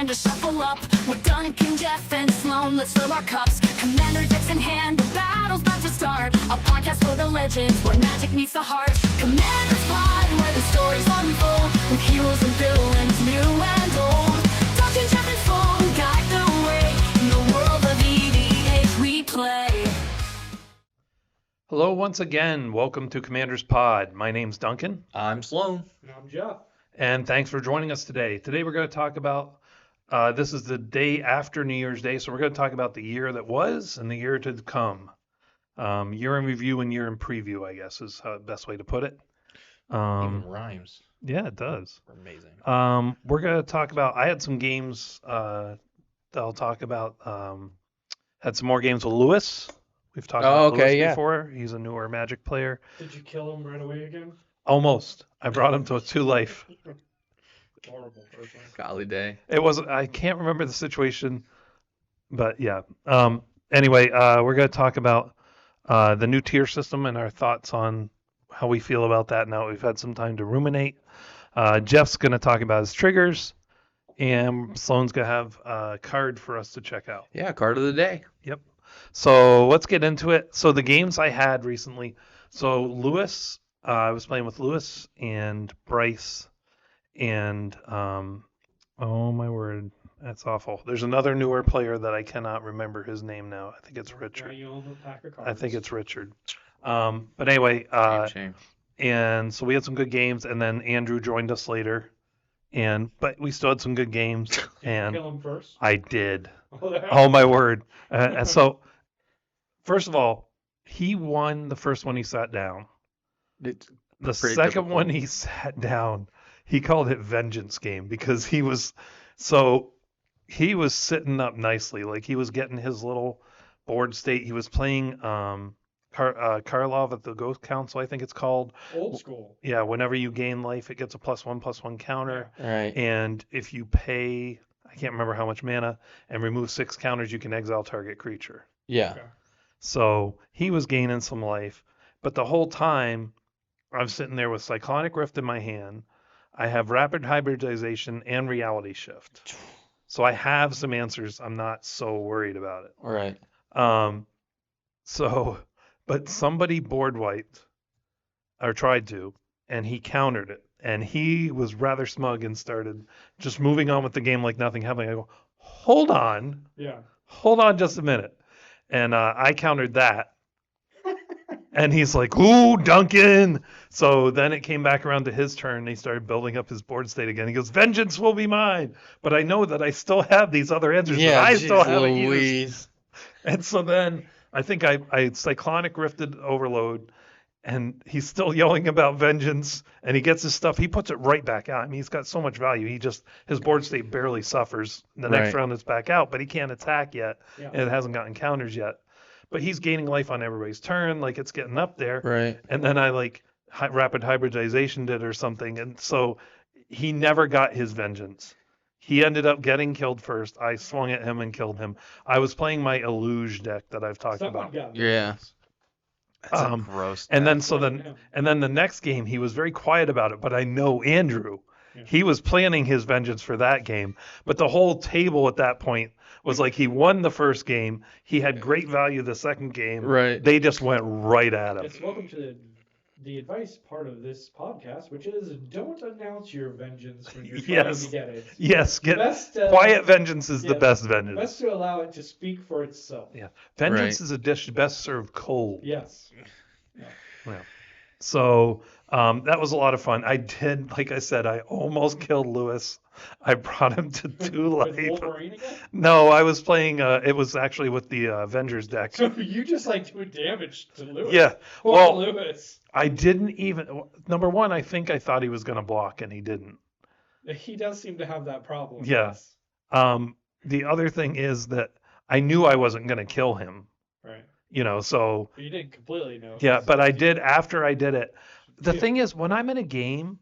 Commander shuffle up with Duncan, Jeff, and Sloan. Let's fill our cups. Commander decks in hand, the battle's about to start. A podcast for the legends, where magic meets the heart. Commander's Pod, where the stories unfold, with heroes and villains, new and old. Duncan, Jeff, and Sloan guide the way in the world of EDH we play. Hello once again. Welcome to Commander's Pod. My name's Duncan. I'm Sloan. And I'm Jeff. And thanks for joining us today. Today we're going to talk about, this is the day after New Year's Day, so we're going to talk about the year that was and the year to come. Year in review and year in preview, I guess, is the best way to put it. Even rhymes. Yeah, it does. Amazing. We're going to talk about, I had some games that I'll talk about. Had some more games with Lewis. We've talked about Lewis before. He's a newer Magic player. Did you kill him right away again? Almost. I brought him to a 2-life. Horrible person. Golly day. It wasn't. I can't remember the situation, but yeah. Anyway, we're going to talk about the new tier system and our thoughts on how we feel about that now. We've had some time to ruminate. Jeff's going to talk about his triggers, and Sloan's going to have a card for us to check out. Yeah, card of the day. Yep. So let's get into it. So the games I had recently. So Lewis, I was playing with Lewis and Bryce, and oh my word, that's awful. There's another newer player that I cannot remember his name now. I think it's Richard. Now you own a pack of cards. I think it's Richard. But anyway, Shame. and so we had some good games, and then Andrew joined us later, but we still had some good games. Did And you kill him first? I did. Oh, Oh my word. And so, first of all, he won the first one he sat down. It's The pretty second typical. one he sat down, he called it Vengeance Game because he was sitting up nicely. Like he was getting his little board state. He was playing Karlov at the Ghost Council, I think it's called. Old school. Yeah, whenever you gain life, it gets a +1/+1 counter. Right. And if you pay, I can't remember how much mana, and remove 6 counters, you can exile target creature. Yeah. Okay. So he was gaining some life. But the whole time, I'm sitting there with Cyclonic Rift in my hand. I have Rapid Hybridization and Reality Shift. So I have some answers. I'm not so worried about it. All right. But somebody board wiped, or tried to, and he countered it. And he was rather smug and started just moving on with the game like nothing happened. I go, hold on just a minute. And I countered that. And he's like, ooh, Duncan. So then it came back around to his turn. And he started building up his board state again. He goes, vengeance will be mine. But I know that I still have these other answers that I still haven't used. And so then I think I Cyclonic Rifted Overload. And he's still yelling about vengeance. And he gets his stuff. He puts it right back out. I mean, he's got so much value. His board state barely suffers. The next round it's back out. But he can't attack yet. Yeah. And it hasn't gotten counters yet. But he's gaining life on everybody's turn, like it's getting up there. Right. And then I rapid hybridization did or something. And so he never got his vengeance. He ended up getting killed first. I swung at him and killed him. I was playing my Illuge deck that I've talked about. Yeah. That's a gross. And then the next game he was very quiet about it, but I know Andrew. Yeah. He was planning his vengeance for that game. But the whole table at that point was like he won the first game. He had great value the second game. Right. They just went right at him. Yes, welcome to the advice part of this podcast, which is don't announce your vengeance when you're trying to get it. Yes, Quiet vengeance is the best vengeance. Best to allow it to speak for itself. Yeah. Vengeance is a dish best served cold. Yes. Yeah. So that was a lot of fun. I did, like I said, I almost killed Lewis. I brought him to 2 With life. Wolverine again? No, I was playing, it was actually with the Avengers deck. So you just do damage to Lewis. Yeah. Poor Well, Lewis. I didn't even, number one, I think I thought he was going to block and he didn't. He does seem to have that problem. Yeah. The other thing is that I knew I wasn't going to kill him. Right. So. But you didn't completely know. Yeah, but I did after I did it. The thing is, when I'm in a game,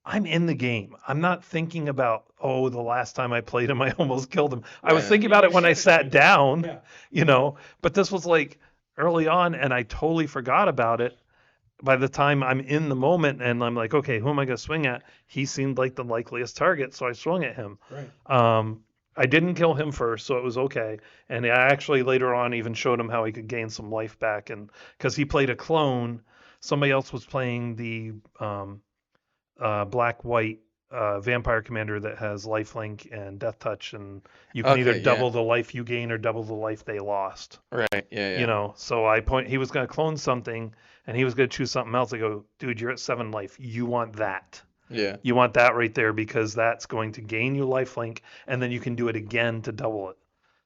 I'm in the game. I'm not thinking about, the last time I played him, I almost killed him. I was thinking about it when I sat down, but this was like early on and I totally forgot about it. by the time I'm in the moment and I'm like, okay, who am I going to swing at? He seemed like the likeliest target, so I swung at him. Right. I didn't kill him first, so it was okay. And I actually later on even showed him how he could gain some life back, and because he played a clone, somebody else was playing the black-white vampire commander that has lifelink and death touch, and you can either Okay, double the life you gain or double the life they lost. Right. Yeah. You know, so he was going to clone something and he was going to choose something else. I go, dude, you're at 7 life. You want that. Yeah. You want that right there because that's going to gain you lifelink, and then you can do it again to double it.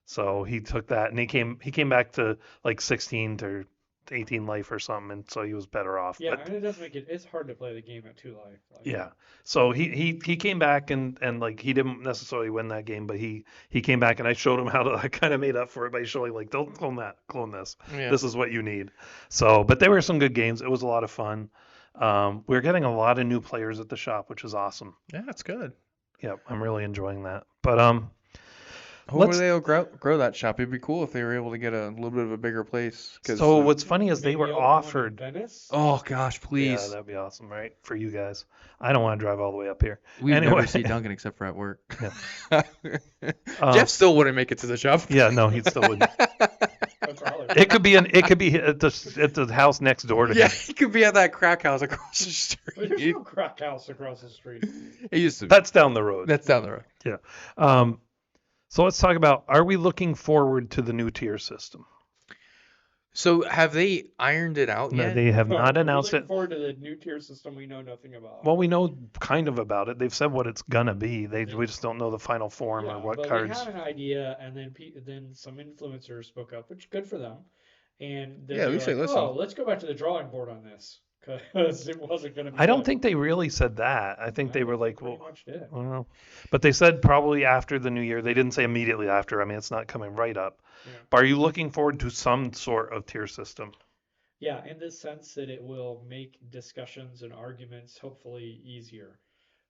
So he took that, and he came back to like 16 to 18 life or something, and so he was better off. Yeah, But and it does make it's hard to play the game at 2 life. Like, yeah, so he came back and like he didn't necessarily win that game, but he came back and I showed him how to. I kind of made up for it by showing like, don't clone that, clone this. Yeah. This is what you need. So, but there were some good games. It was a lot of fun. We're getting a lot of new players at the shop, which is awesome. Yeah, that's good. Yep, I'm really enjoying that. But Hopefully they'll grow that shop. It'd be cool if they were able to get a little bit of a bigger place. so what's funny is they maybe were open one in offered. Venice? Oh gosh, please. Yeah, that'd be awesome, right? For you guys. I don't want to drive all the way up here. We Anyway. never see Duncan except for at work. Yeah. Jeff still wouldn't make it to the shop. Yeah, no, he still wouldn't. Probably. It could be at the house next door to Yeah, him. he could be at that crack house across the There's street. no crack house across the street. It used to be. That's down the road. That's down the road. Yeah. So let's talk about, are we looking forward to the new tier system? So have they ironed it out No, yet? they have No, not we're announced looking it. forward to the new tier system we know nothing about. Well, we know kind of about it. They've said what it's gonna be. We just don't know the final form yeah, or what but cards. we had an idea, and then some influencers spoke up, which is good for them. And then Yeah, at they least were they like, listened. oh, let's go back to the drawing board on this because it wasn't going to be. I don't good. think they really said that. I think they were like, pretty well, much did. I don't know. But they said probably after the new year. They didn't say immediately after. I mean, it's not coming right up. Yeah. But are you looking forward to some sort of tier system? Yeah, in the sense that it will make discussions and arguments hopefully easier.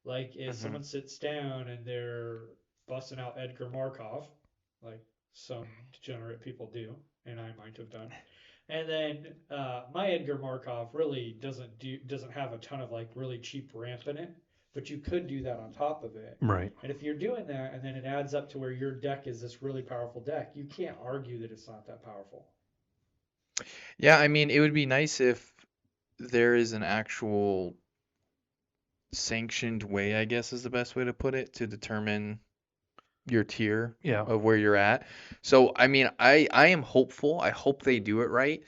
Like if someone sits down and they're busting out Edgar Markov, like some degenerate people do, and I might have done. And then my Edgar Markov really doesn't have a ton of like really cheap ramp in it, but you could do that on top of it. Right. And if you're doing that, and then it adds up to where your deck is this really powerful deck, you can't argue that it's not that powerful. Yeah, I mean, it would be nice if there is an actual sanctioned way, I guess is the best way to put it, to determine your tier Yeah. of where you're at. So, I mean, I am hopeful. I hope they do it right.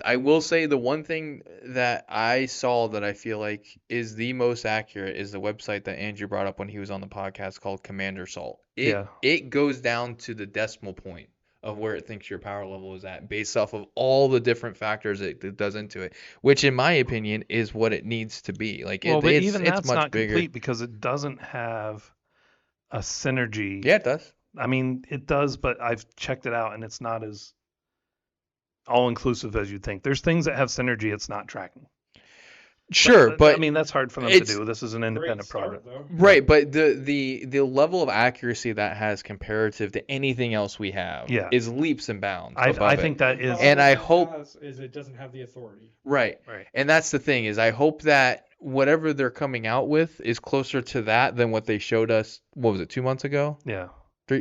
I will say the one thing that I saw that I feel like is the most accurate is the website that Andrew brought up when he was on the podcast called Commander Salt. It goes down to the decimal point of where it thinks your power level is at based off of all the different factors it does into it, which in my opinion is what it needs to be. Like Well, but even it's that's much not bigger. complete because it doesn't have a synergy. Yeah, it does. I mean, it does, but I've checked it out and it's not as all-inclusive as you'd think. There's things that have synergy it's not tracking. Sure, but I mean, that's hard for them to do. This is an independent Great product. start, though. right, but the level of accuracy that has comparative to anything else we have Yeah. is leaps and bounds. I above it. think that is. And I Problem hope- it has is it doesn't have the authority. Right. Right. And that's the thing is I hope that whatever they're coming out with is closer to that than what they showed us. What was it, 2 months ago? Yeah.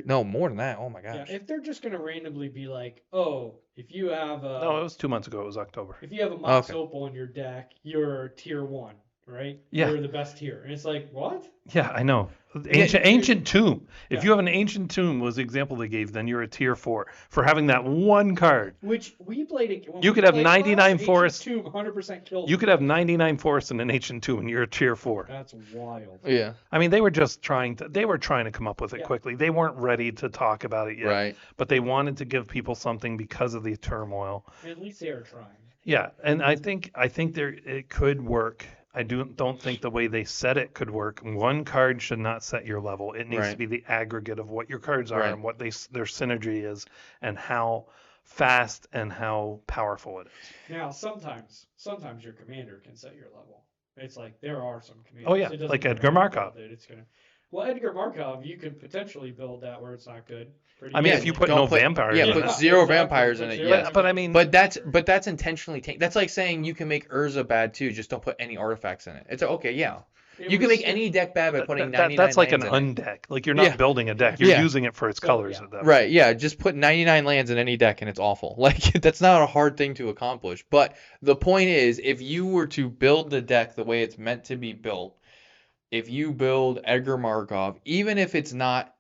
No, more than that. Oh my Yeah, gosh. if they're just gonna randomly be like, oh, if you have a No, it was 2 months ago. It was October. if you have a Mox Okay. Opal in your deck, you're tier 1, right? Yeah. You're the best tier. And it's like, what? Yeah, I know. Ancient tomb. If Yeah. you have an ancient tomb was the example they gave, then you're a tier 4 for having that one card. Which we played it. when You we could have played 99 Ancient forests. Tomb 100% killed. You could have 99 forests in an ancient tomb and you're a tier 4. That's wild. Yeah. I mean, they were trying to come up with it Yeah. quickly. They weren't ready to talk about it yet. Right. But they wanted to give people something because of the turmoil. At least they are trying. Yeah, and I think it could work. I don't think the way they said it could work. One card should not set your level. It needs to Right. be the aggregate of what your cards are Right. and what their synergy is and how fast and how powerful it is. Now, sometimes your commander can set your level. It's like there are some commanders. Oh, yeah, It doesn't like matter Edgar how Markov. that it's gonna. Well, Edgar Markov, you could potentially build that where it's not good. Pretty I mean, Yeah, if you put don't no put- vampires yeah, in put it. zero Exactly, vampires in put it, zero yes. vampires But I in it. mean- But that's intentionally that's like saying you can make Urza bad too, just don't put any artifacts in it. It's okay, yeah. You can make any deck bad by putting 99 That's like an lands in it. undeck. Like you're not Yeah. building a deck. You're Yeah. using it for its So, colors yeah. at that point. Right, yeah, just put 99 lands in any deck and it's awful. Like, that's not a hard thing to accomplish. But the point is, if you were to build the deck the way it's meant to be built, if you build Edgar Markov, even if it's not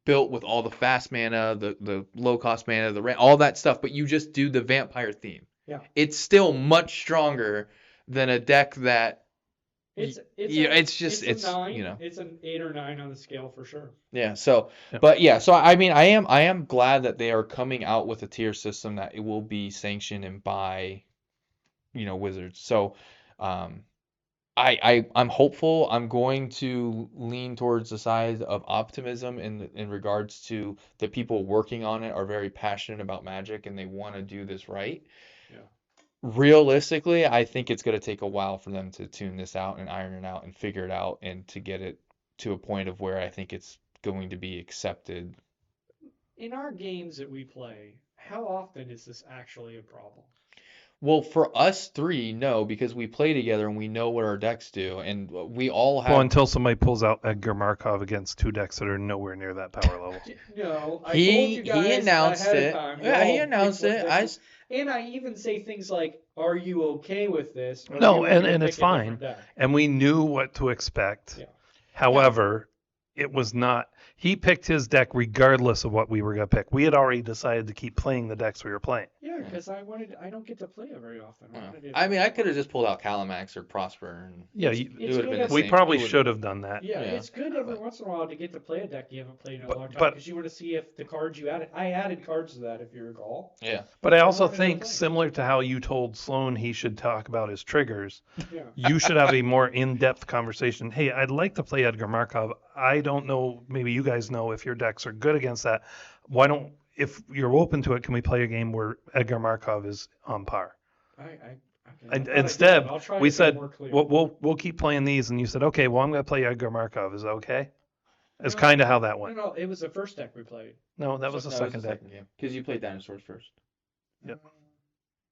built with all the fast mana, the low cost mana, all that stuff, but you just do the vampire theme, Yeah. it's still much stronger than a deck that It's it's a 9. you know. It's an 8 or 9 on the scale for sure. Yeah, so Yeah. but yeah, so I mean I am glad that they are coming out with a tier system that it will be sanctioned and by Wizards. So I'm hopeful. I'm going to lean towards the side of optimism in regards to the people working on it are very passionate about Magic and they want to do this right. Yeah. Realistically, I think it's going to take a while for them to tune this out and iron it out and figure it out and to get it to a point of where I think it's going to be accepted. In our games that we play, how often is this actually a problem? Well, for us three, no, because we play together and we know what our decks do, and we all have. Well, until somebody pulls out Edgar Markov against two decks that are nowhere near that power level. No, I told He you guys announced ahead it. of time. Yeah, he y'all announced pick what it. decks and I even say things like, "Are you okay with this?" Or No, "You and wanna it's pick a different fine. deck?" And we knew what to expect. Yeah. However, it was not. He picked his deck regardless of what we were going to pick. We had already decided to keep playing the decks we were playing. Yeah, because I don't get to play it very often. I wanted it- I mean, I could have just pulled out Calamax or Prosper, and Yeah, It's you, it good would have been the every- we same. probably It would- should have done that. Yeah, Yeah. it's good every once in a while to get to play a deck you haven't played in a But- long time but- because you want to see if the cards you added. I added cards to that, if you recall. Yeah. But I also wanted to think, play. similar to how you told Sloan he should talk about his triggers, Yeah. you should have a more in-depth conversation. Hey, I'd like to play Edgar Markov. I don't know, maybe you guys know if your decks are good against that. Why don't, if you're open to it, can we play a game where Edgar Markov is on par? Okay. And I thought I did, instead, but I'll try to we be said, more clear. we'll keep playing these, and you said, okay, well, I'm going to play Edgar Markov. Is that okay? That's No, kind of how that went. No, it was the first deck we played. No, that was the No, it second deck. game because you played Dinosaurs first. Yep.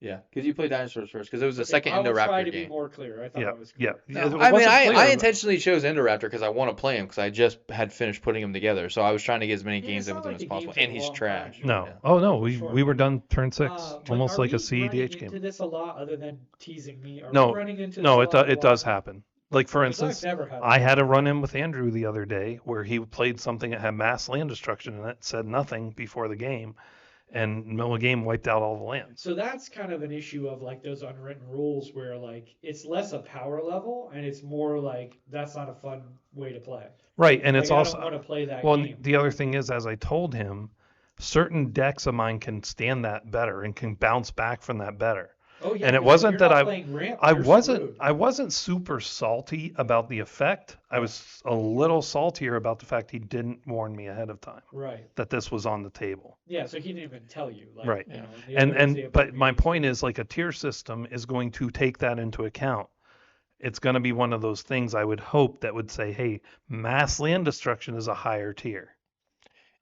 Yeah, because you played Dinosaurs first because it was the Okay, second I will try Indoraptor to be game. more clear. I thought Yeah, I was yeah. clear. Yeah, it I mean, wasn't I clear. intentionally chose Indoraptor because I want to play him because I just had finished putting him together, so I was trying to get as many Yeah, games it's in not with him like as the possible, game's a and he's long trash. time. No. Yeah. Oh, no. Sure. We were done turn 6. But Almost are like a we running CEDH into game. this a lot other than teasing me? Are No, we running into No, this a lot it does more? happen. Like, for 'Cause I've instance, never had I that. had a run-in with Andrew the other day where he played something that had mass land destruction in it, said nothing before the game, and middle of the game wiped out all the lands. So that's kind of an issue of like those unwritten rules where like it's less a power level and it's more like that's not a fun way to play. Right, and Like, it's I also... don't want to play that Well, game. the other thing is, as I told him, certain decks of mine can stand that better and can bounce back from that better. Oh yeah, and it 'cause if wasn't you're that not I- playing ramp, I you're wasn't screwed. super salty about the effect. I was a little saltier about the fact he didn't warn me ahead of time Right. that this was on the table. Yeah, so he didn't even tell you. Like, Right. You know, the And other example but we my used- point is, like, a tier system is going to take that into account. It's going to be one of those things I would hope that would say, hey, mass land destruction is a higher tier.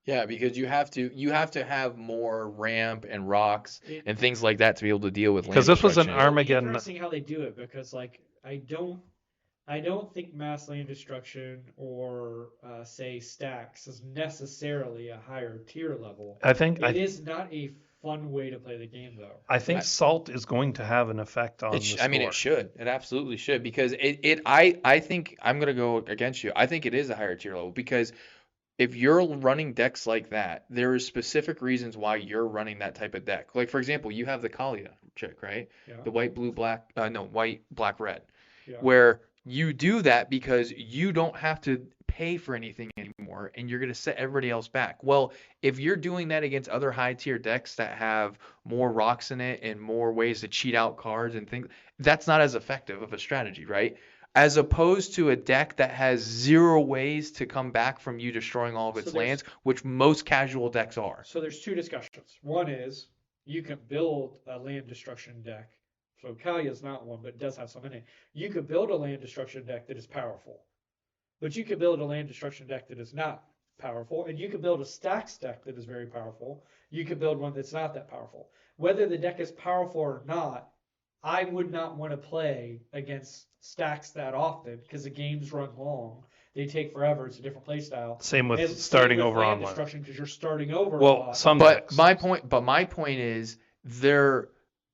Yeah, because you have to have more ramp and rocks It- and things like that to be able to deal with land 'Cause this was an destruction. It'll be Armageddon- Interesting how they do it because like I don't think mass land destruction or say stacks is necessarily a higher tier level. I think It is not a fun way to play the game though. I think salt is going to have an effect on the score. I mean, it should. It absolutely should because I think I'm gonna go against you. I think it is a higher tier level because if you're running decks like that, there is specific reasons why you're running that type of deck. Like for example, you have the Kalia chick, right? Yeah. The white, blue, black, white, black, red, Yeah. where you do that because you don't have to pay for anything anymore and you're going to set everybody else back. Well, if you're doing that against other high tier decks that have more rocks in it and more ways to cheat out cards and things, that's not as effective of a strategy, right? As opposed to a deck that has 0 ways to come back from you destroying all of So its there's- lands, which most casual decks are. So there's two discussions. One is you can build a land destruction deck. So Kalia's not one, but it does have some in it. You could build a land destruction deck that is powerful. But you could build a land destruction deck that is not powerful, and you could build a stacks deck that is very powerful. You could build one that's not that powerful. Whether the deck is powerful or not, I would not want to play against stacks that often because the games run long. They take forever. It's a different play style. Same with And starting same with over land online. destruction because you're starting over a Well, lot. some But decks. my point is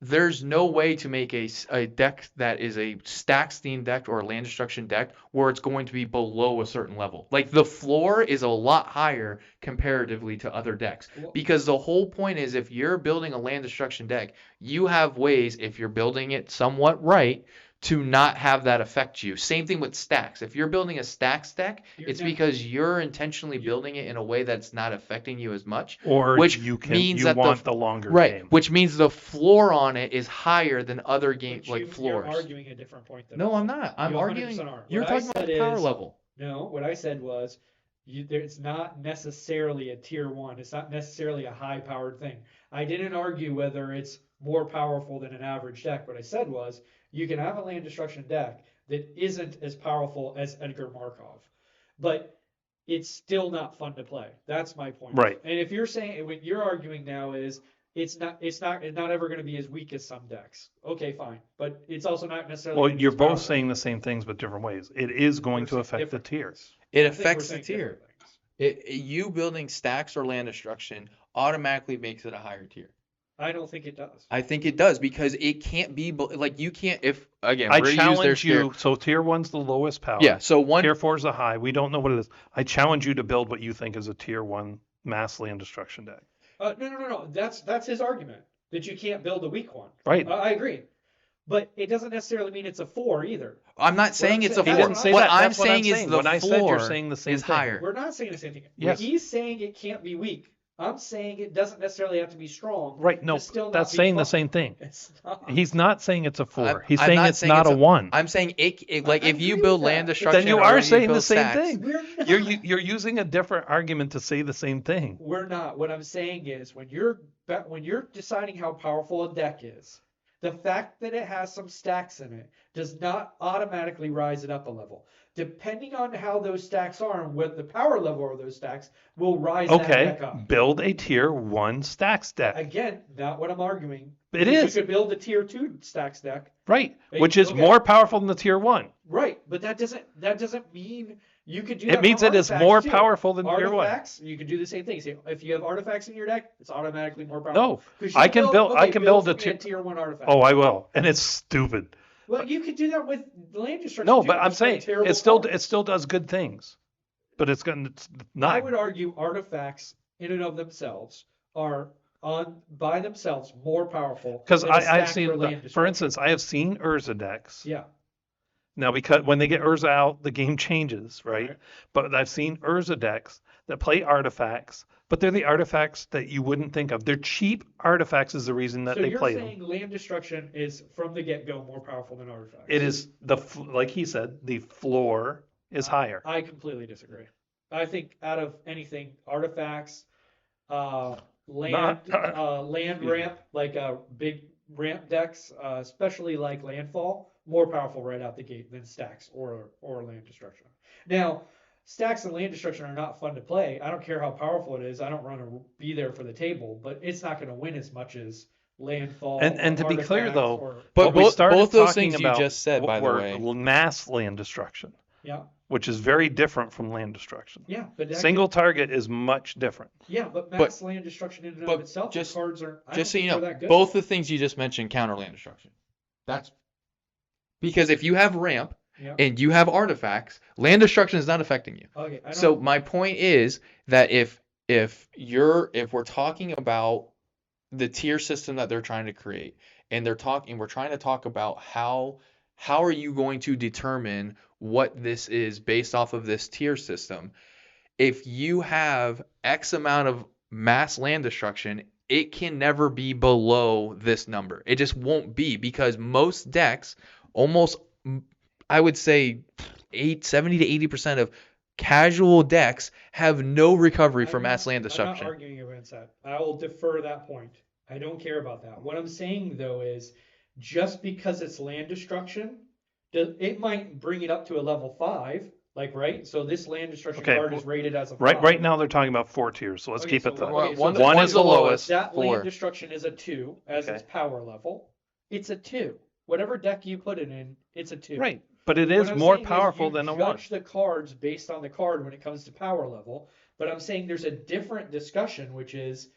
there's no way to make a deck that is a stacks themed deck or a land destruction deck where it's going to be below a certain level. Like the floor is a lot higher comparatively to other decks. Well- Because the whole point is if you're building a land destruction deck, you have ways, if you're building it somewhat right, to not have that affect you. Same thing with stacks. If you're building a stacks deck, You're it's not- because you're intentionally building it in a way that's not affecting you as much. Or which you means that want the longer Right, game. which means the floor on it is higher than other games But like you're floors. arguing a different point than No, I I'm am. not. I'm You arguing. 100% are. You're What I talking about said power is- level. No, what I said was it's not necessarily a tier one. It's not necessarily a high powered thing. I didn't argue whether it's more powerful than an average deck. What I said was you can have a land destruction deck that isn't as powerful as Edgar Markov, but it's still not fun to play. That's my point. Right. And if you're saying what you're arguing now is it's not ever going to be as weak as some decks. Okay, fine, but it's also not necessarily. Well, gonna be you're as both powerful. saying the same things but different ways. It is going We're to saying affect the different tiers. things. It I think we're affects the saying tier. different things. You building stacks or land destruction automatically makes it a higher tier. I don't think it does. I think it does because it can't be like you can't if again I we're gonna use their challenge scare- you. So tier one's the lowest power. Yeah, so one Tier four is the high. We don't know what it is. I challenge you to build what you think is a tier one mass land destruction deck. No. That's his argument that you can't build a weak one. Right. I agree, but it doesn't necessarily mean it's a 4 either. I'm not saying it's a He four. didn't say What that. I'm That's what I'm saying is saying. the When I said floor you're saying the same is thing. higher. We're not saying the same thing. Yes. He's saying it can't be weak. I'm saying it doesn't necessarily have to be strong. Right. No, to still not that's be saying the fun. same thing. It's not. He's not saying it's a 4. I'm- He's I'm saying not it's saying not it's a 1. I'm saying it like I if you agree build with land that. destruction. Then you or are you saying the build same stacks, thing. We're not. You're using a different argument to say the same thing. We're not. What I'm saying is when you're deciding how powerful a deck is, the fact that it has some stacks in it does not automatically rise it up a level. Depending on how those stacks are and what the power level of those stacks will rise that Okay, deck up. build a tier 1 stacks deck. Again, not what I'm arguing. It You is. could build a tier 2 stacks deck. Right, Hey, which is okay. more powerful than the tier 1. Right, but that doesn't mean you could do It that. means for it is artifacts, more too. powerful than tier 1. Artifacts, you can do the same thing. See, if you have artifacts in your deck, it's automatically more powerful. No, 'Cause you I can build a for me tier 1 artifact. Oh, I will. And it's stupid. Well, you could do that with land destruction. No, too, but I'm just like saying terrible it still cards. does good things. But it's I not. would argue artifacts in and of themselves are by themselves more powerful. Because than a I've stack seen, for land for destruction. instance, I have seen Urza decks. Yeah. Now, because when they get Urza out, the game changes, right? Right. But I've seen Urza decks that play artifacts, but they're the artifacts that you wouldn't think of. They're cheap artifacts is the reason that So they you're play saying them. land destruction is from the get-go more powerful than artifacts? It is like he said, the floor is higher. I completely disagree. I think out of anything, artifacts, land ramp, like big ramp decks, especially like landfall, more powerful right out the gate than stacks or land destruction. Now, stacks and land destruction are not fun to play. I don't care how powerful it is. I don't want to be there for the table, but it's not going to win as much as landfall. And to be clear, artifacts, though, But what we started both those talking things you about just said, by the were way. mass land destruction, yeah, which is very different from land destruction. yeah, but that Single target is much different. yeah, but mass land destruction in and but of itself, the just- cards are. I Just so don't you think know, they're that good. both the things you just mentioned counter land destruction. That's because if you have ramp Yeah. and you have artifacts, land destruction is not affecting you. Okay, I don't, So my point is that if we're talking about the tier system that they're trying to create, and we're trying to talk about how are you going to determine what this is based off of this tier system? If you have X amount of mass land destruction, it can never be below this number. It just won't be because most decks, almost I would say 70 to 80% of casual decks have no recovery for mass land I'm not destruction. arguing against that. I will defer that point. I don't care about that. What I'm saying though is, just because it's land destruction, it might bring it up to a level 5, Like, right? So this land destruction Okay, card is rated as a Right 5. right now they're talking about 4 tiers, so let's Okay, keep so it that. okay, so One, the- One is the lowest. that 4. land destruction is a 2 as its Okay. power level. It's a 2. Whatever deck you put it in, it's a 2. Right, but it What is I'm more saying is powerful you than a 1. judge the cards based on the card when it comes to power level. But I'm saying there's a different discussion, which is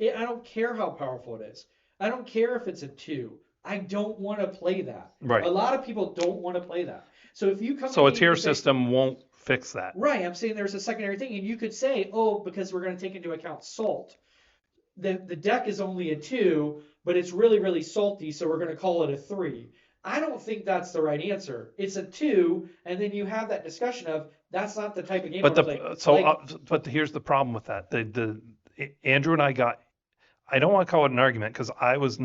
I don't care how powerful it is. I don't care if it's a 2. I don't want to play that. Right. A lot of people don't want to play that. So if you come So to a me and tier you say, system won't fix that. right, I'm saying there's a secondary thing, and you could say, oh, because we're going to take into account salt. The deck is only a 2, but it's really, really salty, so we're going to call it a 3. I don't think that's the right answer. It's a 2, and then you have that discussion of that's not the type of game But I'm playing. but here's the problem with that. Andrew and I got, I don't want to call it an argument because I was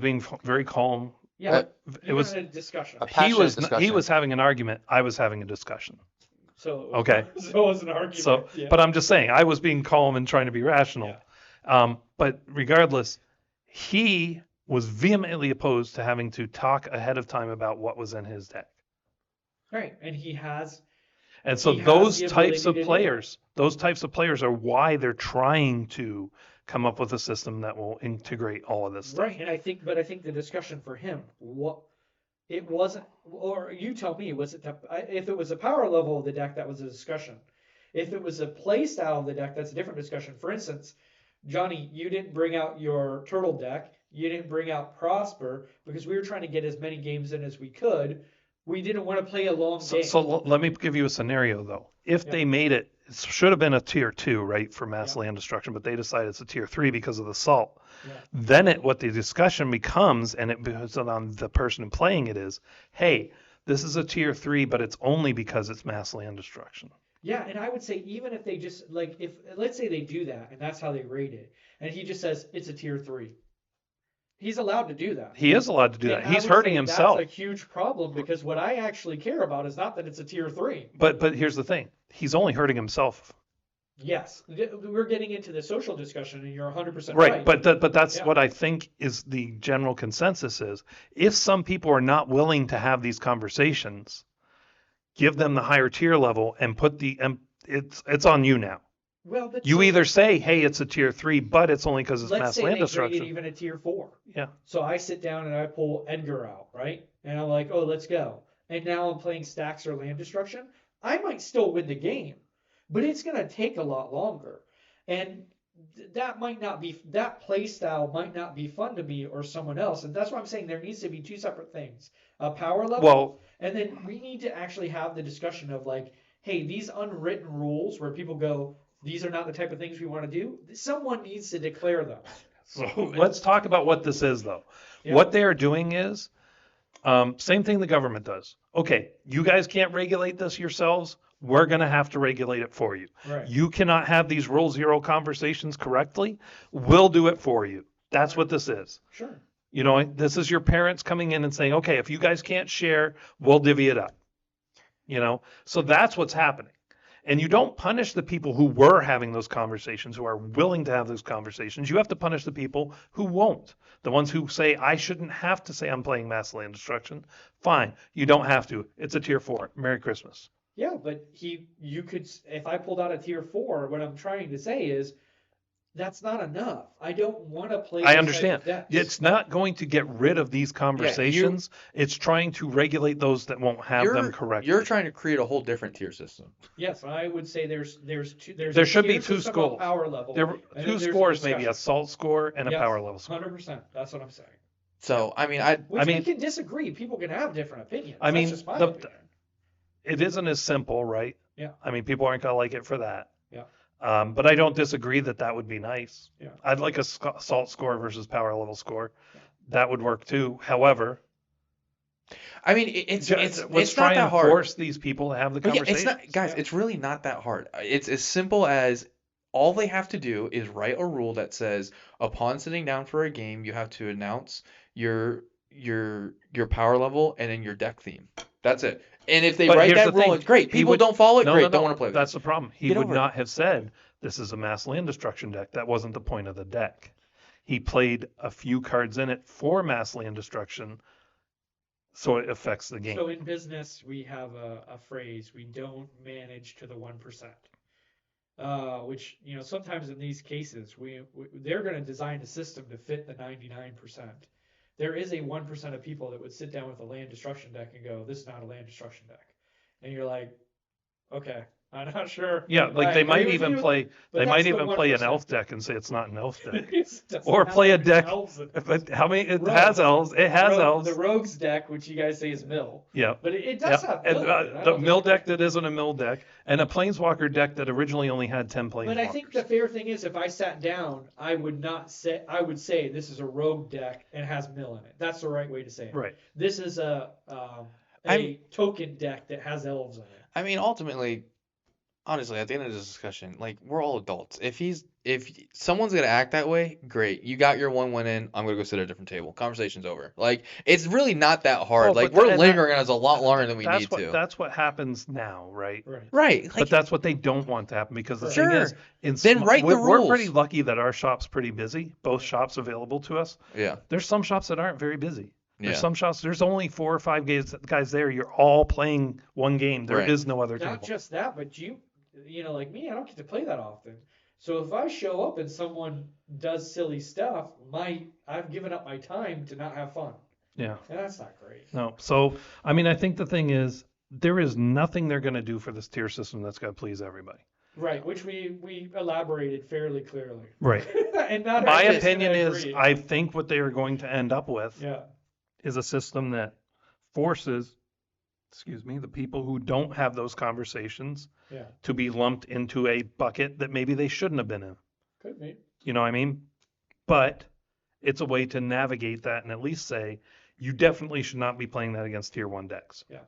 being very calm. Yeah, It you was had a discussion. A passionate he discussion. was having an argument. I was having a discussion. So Okay. so it was an argument. So, yeah. but I'm just saying I was being calm and trying to be rational. But regardless, he was vehemently opposed to having to talk ahead of time about what was in his deck. Right, and he has. And so He has those the types ability of to do players are why they're trying to come up with a system that will integrate all of this stuff. Right, and I think the discussion for him, what it wasn't, or you tell me, was it if it was a power level of the deck, that was a discussion. If it was a play style of the deck, that's a different discussion. For instance, Johnny, you didn't bring out your turtle deck, you didn't bring out Prosper because we were trying to get as many games in as we could. We didn't want to play a long game. So let me give you a scenario though. If they made it should have been a tier 2, right, for mass land destruction, but they decided it's a tier 3 because of the salt. Yeah. Then what the discussion becomes, and it becomes on the person playing it is, hey, this is a tier 3, but it's only because it's mass land destruction. Yeah, and I would say even if they just like if let's say they do that and that's how they rate it, and he just says it's a tier 3. He's allowed to do that. He is allowed to do that. And I He's would hurting say himself. That's a huge problem because what I actually care about is not that it's a tier 3. But here's the thing. He's only hurting himself. Yes, we're getting into the social discussion, and you're 100% Right, right. but that's Yeah. what I think is the general consensus is. If some people are not willing to have these conversations, give them the higher tier level and put it's on you now. Well, but You so either say, hey, it's a tier 3, but it's only because it's let's mass say land they grade it destruction. even a tier 4. Yeah. So I sit down and I pull Edgar out, right? And I'm like, oh, let's go. And now I'm playing stacks or land destruction. I might still win the game, but it's going to take a lot longer. And that play style might not be fun to me or someone else. And that's why I'm saying there needs to be two separate things. A power level. Well, And then we need to actually have the discussion of like, hey, these unwritten rules where people go, these are not the type of things we want to do. Someone needs to declare them. so let's talk about what this is, though. Yeah. What they are doing is same thing the government does. Okay, you guys can't regulate this yourselves. We're going to have to regulate it for you. Right. You cannot have these rule zero conversations correctly. We'll do it for you. That's what this is. Sure. You know, this is your parents coming in and saying, okay, if you guys can't share, we'll divvy it up. You know, so that's what's happening. And you don't punish the people who were having those conversations, who are willing to have those conversations. You have to punish the people who won't. The ones who say, I shouldn't have to say I'm playing mass land destruction. Fine. You don't have to. It's a tier 4. Merry Christmas. Yeah, but you could, if I pulled out a tier 4, what I'm trying to say is that's not enough. I don't want to play. I those understand. type of decks. It's not going to get rid of these conversations. It's trying to regulate those that won't have them correctly. You're trying to create a whole different tier system. Yes, I would say there's There a should be tier two system schools. of power level. There and then two there's a scores, maybe a discussion. salt score and a Yes, power level score. 100%. That's what I'm saying. So I mean, Which mean- we can disagree. People can have different opinions. I mean, That's just my the- opinion. It isn't as simple, right? Yeah. I mean, people aren't going to like it for that. Yeah. But I don't disagree that would be nice. Yeah. I'd like a salt score versus power level score. That would work too. However, I mean, it's let's not try that and hard. force these people to have the But yeah, conversation. it's not, guys. Yeah. It's really not that hard. It's as simple as all they have to do is write a rule that says, upon sitting down for a game, you have to announce your power level and then your deck theme. That's it. And if they But write here's that the rule, thing. it's great. He People would- don't follow it. No, Great. no, Don't no. want to play with That's it. the problem. He Get would over it. not have said this is a mass land destruction deck. That wasn't the point of the deck. He played a few cards in it for mass land destruction so it affects the game. So in business, we have a phrase: we don't manage to the 1%. Which, sometimes in these cases, they're going to design a system to fit the 99%. There is a 1% of people that would sit down with a land destruction deck and go, "This is not a land destruction deck," and you're like, "Okay, I'm not sure." Yeah, like I they agree might with even you, play. but They that's might the even play an 1%. elf deck and say it's not an elf deck. It doesn't Or have play a any deck. elves in it. But how many? It Rogues. has elves. It has elves. The rogues deck, which you guys say is mill, Yeah. but it does Yeah, have and mill in it. I the don't mill think deck that isn't a mill deck, and a planeswalker deck that originally only had 10 planeswalkers. But I think the fair thing is, if I sat down, I would say this is a rogue deck and has mill in it. That's the right way to say it. Right. This is a token deck that has elves in it. I mean, ultimately, honestly, at the end of this discussion, like, we're all adults. If someone's gonna act that way, great. You got your one win in. I'm gonna go sit at a different table. Conversation's over. Like, it's really not that hard. Well, Like, but we're lingering on us a lot longer than we need to. That's what happens now, right? Right. Right. But that's what they don't want to happen because the Sure. thing is, Then write the we're pretty rules. lucky that our shop's pretty busy. Both shops available to us. Yeah. There's some shops that aren't very busy. There's Yeah. some shops. There's only 4 or 5 guys there. You're all playing one game. There is Right. no other Not table. just that, but like me, I don't get to play that often. So if I show up and someone does silly stuff, I've given up my time to not have fun, Yeah. and that's not great. No. So I mean, I think the thing is, there is nothing they're going to do for this tier system that's going to please everybody. Right, which we elaborated fairly clearly. Right. And not My everyone's opinion gonna is, agree. I think what they are going to end up with Yeah. is a system that forces, the people who don't have those conversations Yeah. to be lumped into a bucket that maybe they shouldn't have been in. Could be. You know what I mean? But it's a way to navigate that and at least say, you definitely should not be playing that against tier 1 decks. Yeah.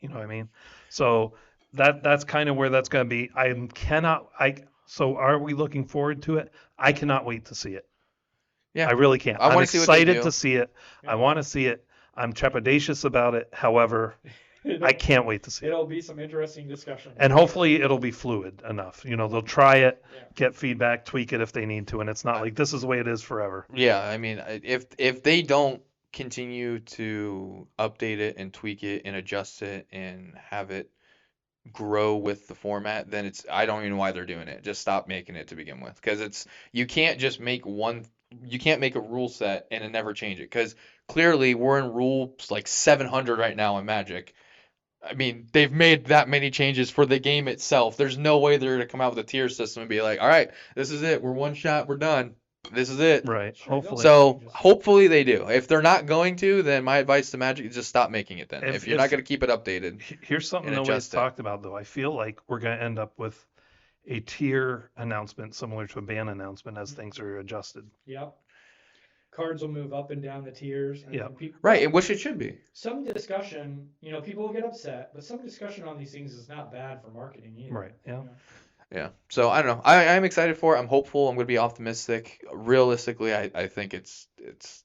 You know what I mean? So that's kind of where that's going to be. So are we looking forward to it? I cannot wait to see it. Yeah. I really can't. I I'm wanna see what they excited do. to see it. Yeah. I want to see it. I'm trepidatious about it. However, I can't wait to see it. It'll be some interesting discussion. And hopefully it'll be fluid enough. They'll try it, Yeah. get feedback, tweak it if they need to, and it's not like this is the way it is forever. Yeah, I mean, if they don't continue to update it and tweak it and adjust it and have it grow with the format, then I don't even know why they're doing it. Just stop making it to begin with, because you can't just make you can't make a rule set and then never change it, because clearly we're in rules like 700 right now in Magic. I mean, they've made that many changes for the game itself. There's no way they're going to come out with a tier system and be like, all right, this is it. We're one shot. We're done. This is it. Right. Sure, Hopefully. So hopefully they do. If they're not going to, then my advice to Magic is just stop making it then. If- If you're not if- going to keep it updated. Here's something and nobody's adjust it. talked about, though. I feel like we're going to end up with a tier announcement similar to a ban announcement as things are adjusted. Yep. Cards will move up and down the tiers. And Yeah. Right, and which it should be. Some discussion, people will get upset, but some discussion on these things is not bad for marketing either. Right, yeah. Yeah. So I don't know. I'm excited for it. I'm hopeful. I'm going to be optimistic. Realistically, I think it's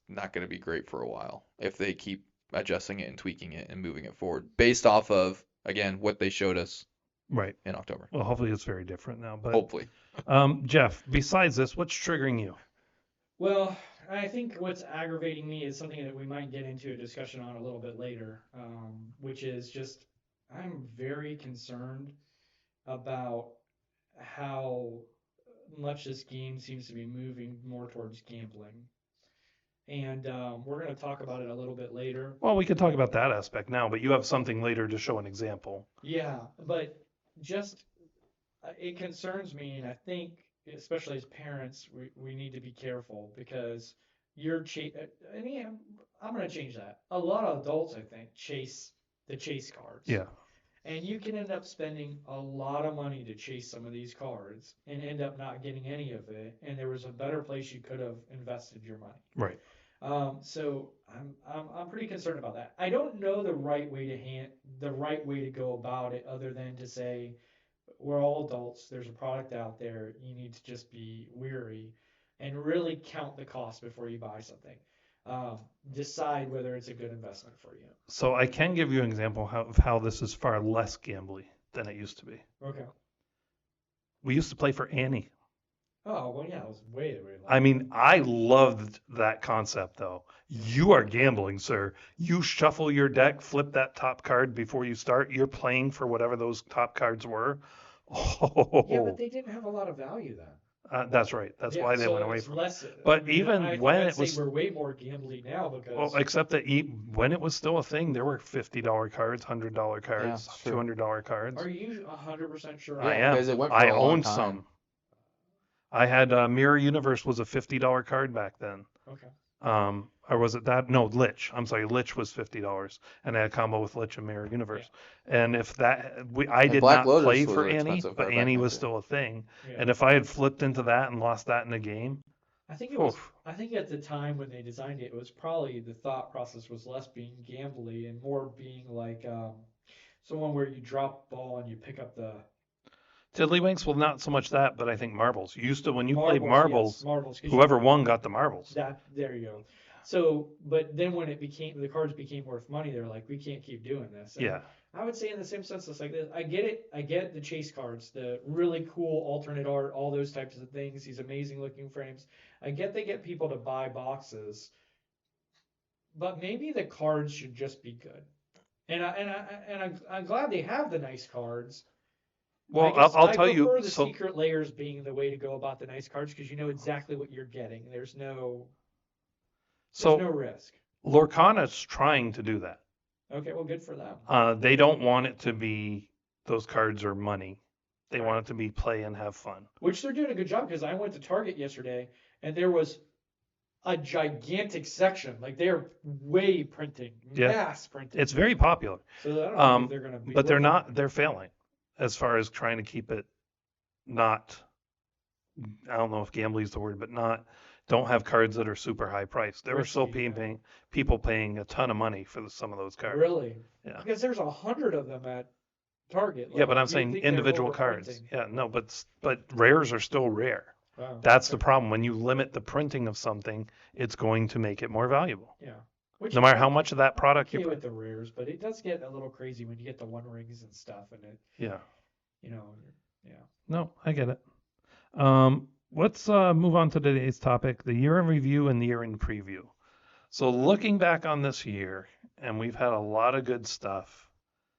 not going to be great for a while if they keep adjusting it and tweaking it and moving it forward based off of, again, what they showed us Right. in October. Well, hopefully it's very different now. But Hopefully. Jeff, besides this, what's triggering you? Well, I think what's aggravating me is something that we might get into a discussion on a little bit later, which is just I'm very concerned about how much this game seems to be moving more towards gambling. And we're going to talk about it a little bit later. Well, we could talk about that aspect now, but you have something later to show an example. Yeah, but just it concerns me, and I think, especially as parents, we need to be careful because I mean, I'm going to change that. A lot of adults, I think, chase the chase cards. Yeah. And you can end up spending a lot of money to chase some of these cards and end up not getting any of it. And there was a better place you could have invested your money. Right. So I'm pretty concerned about that. I don't know the right way to go about it, other than to say we're all adults. There's a product out there. You need to just be wary and really count the cost before you buy something. Decide whether it's a good investment for you. So I can give you an example of how this is far less gambly than it used to be. Okay. We used to play for Annie. Oh, well, yeah, it was way, way low. I mean, I loved that concept though. You are gambling, sir. You shuffle your deck, flip that top card before you start. You're playing for whatever those top cards were. Yeah, Oh, but they didn't have a lot of value then. that's right. That's Yeah, why they so went away it's from it. less. But I even think when I'd it say was, we're way more gambly now well, because except that when it was still a thing, there were $50 cards, $100 Yeah, cards, it's true. $200 cards. are you 100% sure? I Yeah, am. because it went for I a long owned time. some. I had Mirror Universe was a $50 card back then. Okay. Or was it that? No, Lich. I'm sorry, Lich was $50, and I had a combo with Lich and Mirror Universe. And if that, I And did Black not Lotus play was for an Annie, expensive but card back Annie then, was too. still a thing. Yeah. And if I had flipped into that and lost that in a game, I think it was. oof. I think at the time when they designed it, it was probably the thought process was less being gambly and more being like someone where you drop ball and you pick up the Tiddlywinks, well, not so much that, but I think marbles. You used to, when you played yes, marbles, marbles. 'Cause whoever won got the marbles. there you go. So, but then when the cards became worth money, they're like, we can't keep doing this. And Yeah. I would say in the same sense, it's like this. I get it. I get the chase cards, the really cool alternate art, all those types of things, these amazing looking frames. I get they get people to buy boxes, but maybe the cards should just be good. I'm glad they have the nice cards. Well, I guess I'll I tell you. prefer the So, secret layers being the way to go about the nice cards because you know exactly what you're getting. There's no risk. Lorcana's trying to do that. Okay, well, good for them. They don't want it to be those cards are money. They Right. want it to be play and have fun. Which they're doing a good job because I went to Target yesterday and there was a gigantic section. Like they're way printing, Yeah. mass printing. It's very popular, So I don't know if they're going to be. but they're working not. on it. They're failing as far as trying to keep it not. I don't know if gambling is the word, but not. Don't have cards that are super high priced. There were still Risky, yeah. people paying a ton of money for some of those cards. Really? Yeah. Because there's 100 of them at Target. Yeah, but I'm you'd saying think they're individual cards. overprinting. Yeah, no, but rares are still rare. Wow, That's the okay. problem. When you limit the printing of something, it's going to make it more valuable. Yeah. Which No is matter how okay- much of that product okay you with put. the rares, but it does get a little crazy when you get the one rings and stuff, and it, Yeah. you know, yeah. No, I get it. Let's move on to today's topic, the year in review and the year in preview. So looking back on this year, and we've had a lot of good stuff.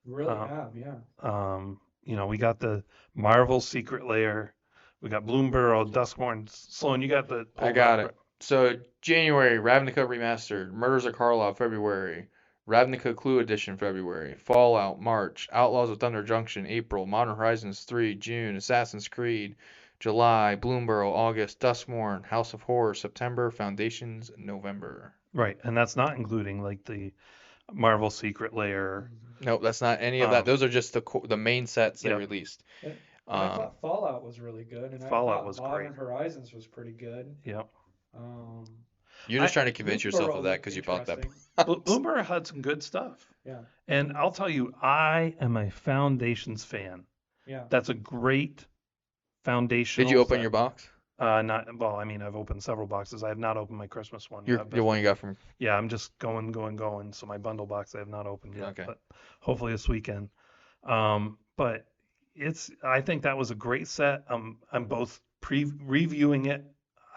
Really have, yeah. We got the Marvel Secret Lair, we got Bloomburrow, Duskborn, Sloan. You got the. I got it. So January, Ravnica Remastered, Murders of Karlov, February, Ravnica Clue Edition, February, Fallout, March, Outlaws of Thunder Junction, April, Modern Horizons 3, June, Assassin's Creed, July, Bloomburrow, August, Duskmorn, House of Horror, September, Foundations, November. Right, and that's not including like the Marvel Secret Lair. Nope, that's not any of that. Those are just the main sets they Yep. released. And I thought Fallout was really good, and Fallout I thought was Modern great. Horizons was pretty good. Yep. You're just trying to convince yourself Bloomburrow of that looked because you bought that. interesting. Bloomburrow had some good stuff. Yeah, And I'll tell you, I am a Foundations fan. yeah. That's a great foundational. Did you open set. your box? Not well. I mean, I've opened several boxes. I have not opened my Christmas one Your yet. the one you got from. Yeah, I'm just going. So my bundle box I have not opened yet. Okay. But hopefully this weekend. But I think that was a great set. I'm both reviewing it.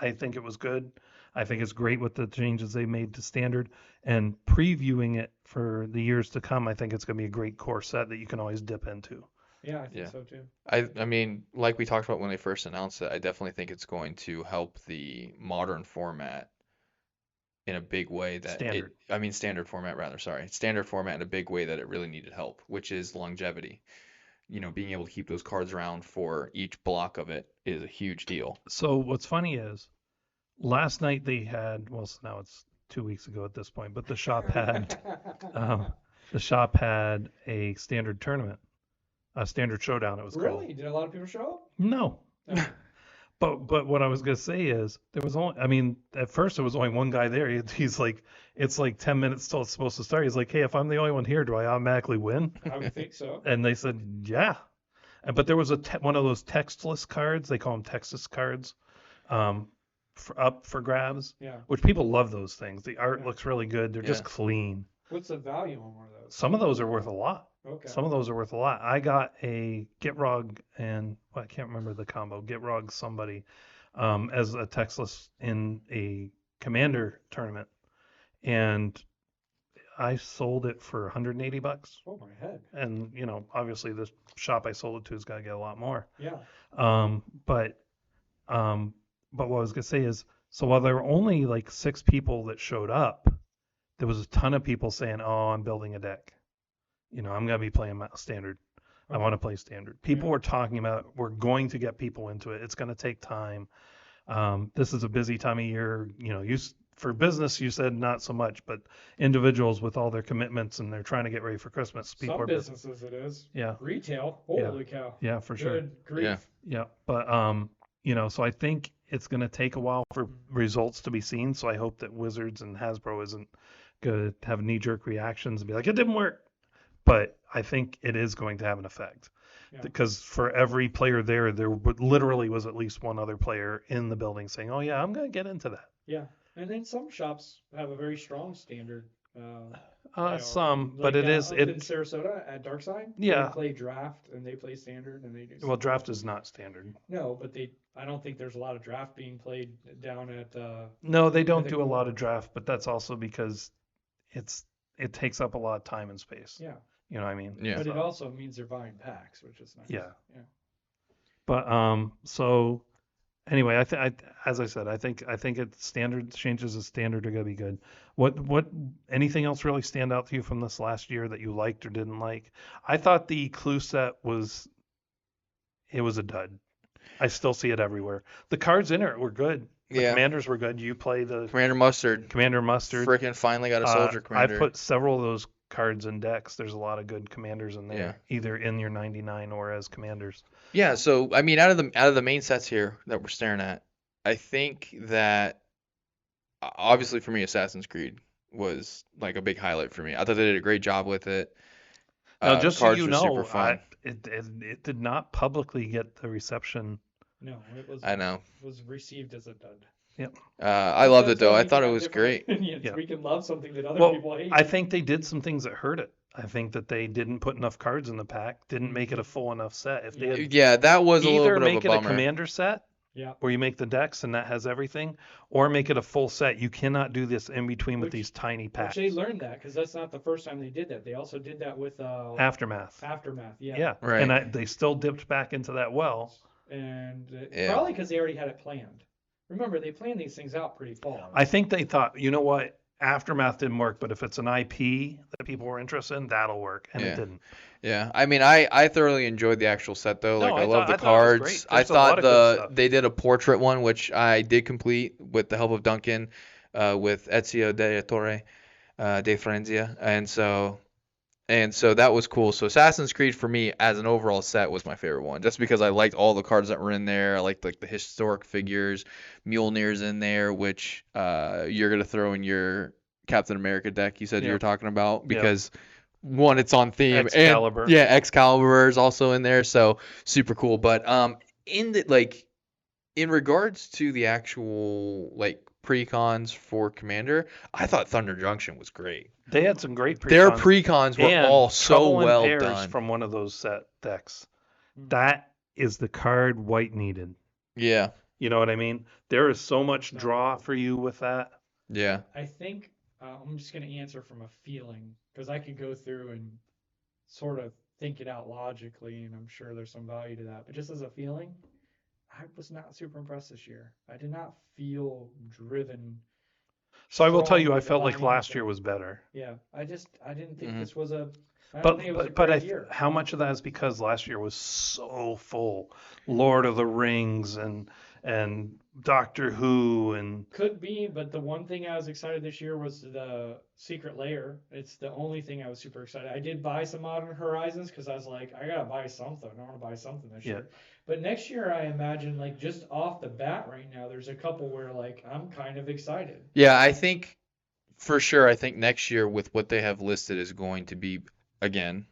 I think it was good. I think it's great with the changes they made to standard, and previewing it for the years to come. I think it's going to be a great core set that you can always dip into. Yeah, I think Yeah. so too. I mean, like we talked about when they first announced it, I definitely think it's going to help the modern format in a big way that Standard. standard format rather, sorry. Standard format in a big way that it really needed help, which is longevity. Being able to keep those cards around for each block of it is a huge deal. So what's funny is, last night they had, well, so now it's 2 weeks ago at this point, but the shop had a standard tournament, a standard showdown. It was called. Really? Did a lot of people show up? No. No. But what I was gonna say is there was only, I mean, at first there was only one guy there. He's like, it's like 10 minutes till it's supposed to start. He's like, hey, if I'm the only one here, do I automatically win? I would think so. And they said, yeah. But there was one of those textless cards. They call them Texas cards, up for grabs, Yeah. which people love those things. The art Yeah. looks really good. They're just Yeah. clean. What's the value on one of those? Some of those are worth a lot. Okay. Some of those are worth a lot. I got a Gitrog and I can't remember the combo. Gitrog somebody. as a Texas in a Commander tournament, and I sold it for $180. Oh my head. And obviously the shop I sold it to has got to get a lot more. Yeah. Um, but but what I was gonna say is, so while there were only like 6 people that showed up, there was a ton of people saying, "Oh, I'm building a deck. I'm gonna be playing standard. I want to play standard." People were talking about, we're going to get people into it. It's gonna take time. This is a busy time of year. For business, you said not so much, but individuals with all their commitments and they're trying to get ready for Christmas. People Some are busy. businesses it is. Yeah. Retail. Holy cow. Yeah, for sure. Good grief. Yeah. Yeah, but so I think it's going to take a while for results to be seen. So I hope that Wizards and Hasbro isn't going to have knee-jerk reactions and be like, it didn't work. But I think it is going to have an effect. Yeah. Because for every player there literally was at least one other player in the building saying, "Oh yeah, I'm going to get into that." Yeah. And then some shops have a very strong standard. Some, like, but it is up it. in Sarasota at Darkside. Yeah. They play draft and they play standard and they do. Well, draft is not standard. No, but I don't think there's a lot of draft being played down at. No, they don't the do a lot core. of draft, but that's also because it takes up a lot of time and space. Yeah. You know what I mean? Yeah. But So- it also means they're buying packs, which is nice. Yeah. Yeah. But so anyway, as I said, I think standard changes of standard are gonna be good. What anything else really stand out to you from this last year that you liked or didn't like? I thought the clue set was a dud. I still see it everywhere. The cards in it were good. The Yeah. commanders were good. You play the Commander Mustard. Commander Mustard. Freaking finally got a soldier commander. I put several of those cards in decks. There's a lot of good commanders in there, Yeah. either in your 99 or as commanders. Yeah, so I mean, out of the main sets here that we're staring at, I think that obviously for me, Assassin's Creed was like a big highlight for me. I thought they did a great job with it. Now, just so cards you were know, super fun. it did not publicly get the reception. No, it was. I know. Was received as a dud. I loved it That's though. why I we thought can it have was different great. opinions. Yeah. We can love something that other Well, people hate. I think they did some things that hurt it. I think that they didn't put enough cards in the pack, didn't make it a full enough set. If they had Yeah, that was a little either bit make of it a a bummer. commander set, Yeah. where you make the decks and that has everything, or make it a full set. You cannot do this in between with Which- these tiny packs. Which they learned that because that's not the first time they did that. They also did that with Aftermath. Aftermath. Yeah. Yeah, Right. and they still dipped back into that well. And Yeah. probably because they already had it planned. Remember, they planned these things out pretty far. I think they thought, you know what, Aftermath didn't work, but if it's an IP that people were interested in, that'll work, and Yeah. it didn't. Yeah, I mean, I thoroughly enjoyed the actual set though. No, Like, I love the I thought it was cards. great. I There's a lot thought of good stuff. they did a portrait one, which I did complete with the help of Duncan, with Ezio de Torre, de Frenzia, and so that was cool. So Assassin's Creed for me as an overall set was my favorite one, just because I liked all the cards that were in there. I liked like the historic figures, Mjolnir's in there, which you're gonna throw in your Captain America deck. You said you Yeah. were talking about Yeah. because one, it's on theme, Excalibur. and yeah, Excalibur is also in there, so super cool. But in regards to the actual like precons for Commander, I thought Thunder Junction was great. They had some great Their precons. precons were And all so Trouble in well Pairs done. from one of those set decks. Mhm. That is the card White needed. Yeah, You know what I mean? There is so much draw for you with that. yeah, I think I'm just going to answer from a feeling because I could go through and sort of think it out logically, and I'm sure there's some value to that. But just as a feeling, I was not super impressed this year. I did not feel driven. So I will tell you, I strongly felt like buying last into year it. was better. Yeah, I didn't think Mhm. this was a. I don't But think it was a but great year. how much of that is because last year was so full, Lord of the Rings and Doctor Who and Could be, but the one thing I was excited this year was the Secret Lair. It's the only thing I was super excited. I did buy some Modern Horizons because I was like, I gotta buy something. I want to buy something this Yeah. year. But next year, I imagine like just off the bat right now, there's a couple where like I'm kind of excited. yeah. I think for sure. I think next year with what they have listed is going to be again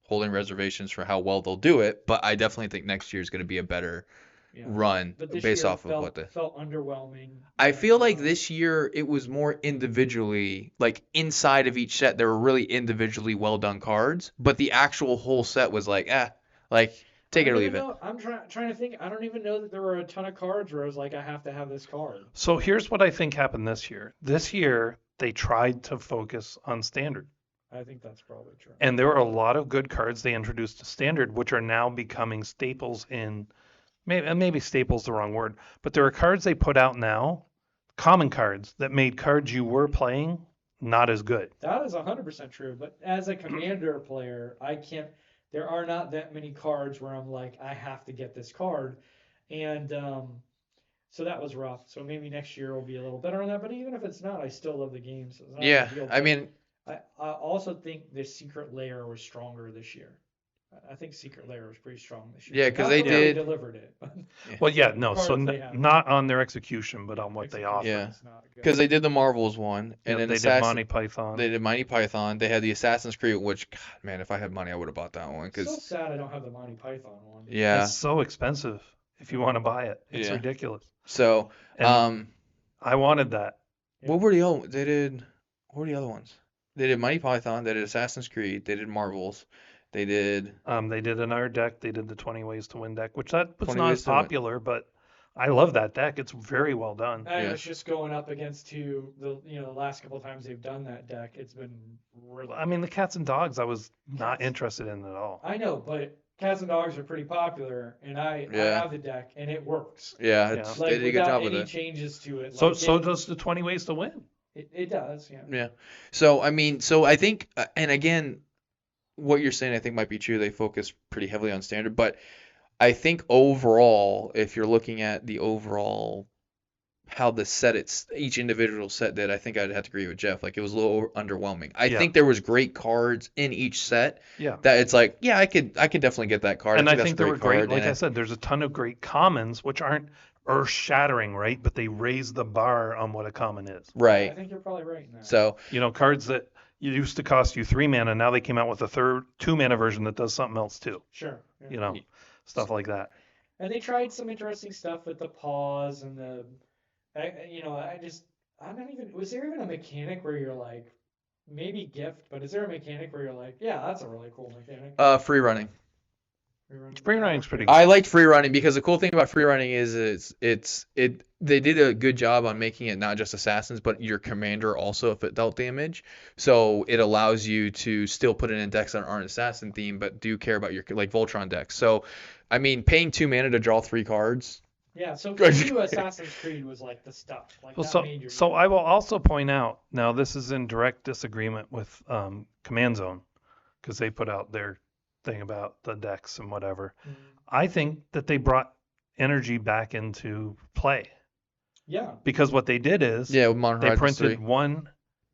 holding reservations for how well they'll do it. But I definitely think next year is going to be a better Yeah. run But this based year off of felt, what the. felt underwhelming. I feel like Uh, this year it was more individually, like inside of each set, there were really individually well done cards, but the actual whole set was like, like Take it or don't leave even it. know. I'm trying to think. I don't even know that there were a ton of cards where I was like, I have to have this card. So here's what I think happened this year. This year, they tried to focus on standard. I think that's probably true. And there are a lot of good cards they introduced to standard, which are now becoming staples in, maybe staples the wrong word, but there are cards they put out now, common cards, that made cards you were playing not as good. That is 100% true. But as a commander player, I can't. There are not that many cards where I'm like, I have to get this card, and so that was rough. So maybe next year will be a little better on that. But even if it's not, I still love the game. So it's not a Yeah, big deal. I But mean, I also think the secret layer was stronger this year. I think secret layer was pretty strong this year. Yeah, 'cause Not they the way did- delivered it. Well, yeah, no, so Cards they have. not on their execution, but on what they Execution offer. Yeah. is not good. because they did the Marvels one, and Yep, then they did Assassin, Monty Python. they did Monty Python. They had the Assassin's Creed, which, God, man, if I had money, I would have bought that one. So Because sad I don't have the Monty Python one. yeah, It's so expensive if you want to buy it. It's Yeah. ridiculous. so And I wanted that. what were the other? They did. What were the other ones? They did Monty Python. They did Assassin's Creed. They did Marvels. They did. They did an art deck. They did the 20 Ways to Win deck, which that was 20 not Ways as to Win. popular, but I love that deck. It's very well done. And Yeah. it's just going up against the last couple times they've done that deck, it's been really. I mean, the cats and dogs, I was not interested in at all. I know, but cats and dogs are pretty popular, and I Yeah. have the deck, and it works. Yeah, Yeah. it's, Like they did a good without job with any it. changes to it. So Like, so does the 20 Ways to Win. it does, yeah. Yeah. So I mean, so I think, and again, what you're saying I think might be true. They focus pretty heavily on standard, but I think overall, if you're looking at the overall how the set each individual set did, I think I'd have to agree with Jeff. Like it was a little underwhelming. I Yeah. think there was great cards in each set Yeah. that it's like, yeah, I could definitely get that card. And I that's think a they were great. card, Like and I said, there's a ton of great commons, which aren't earth shattering, right? But they raise the bar on what a common is. I right. think you're probably right in that. So You know, cards that used to cost you 3 mana, now they came out with a 2 mana version that does something else too. Sure. Yeah. You know, stuff like that. And they tried some interesting stuff with the pause and the, I'm not even, was there even a mechanic where you're like, maybe gift, but is there a mechanic where you're like, yeah, that's a really cool mechanic? free running. Free running's pretty good. I liked free running because the cool thing about free running is they did a good job on making it not just assassins but your commander also if it dealt damage. So it allows you to still put it in decks that aren't assassin themed but do care about your like Voltron decks. So I mean paying 2 mana to draw 3 cards. Yeah, so for you, Assassin's Creed was like the stuff. Like Well, that so made your so I will also point out now this is in direct disagreement with Command Zone because they put out their thing about the decks and whatever. Mhm. I think that they brought energy back into play Yeah, because what they did is Yeah, with Modern they Horizons printed 3. one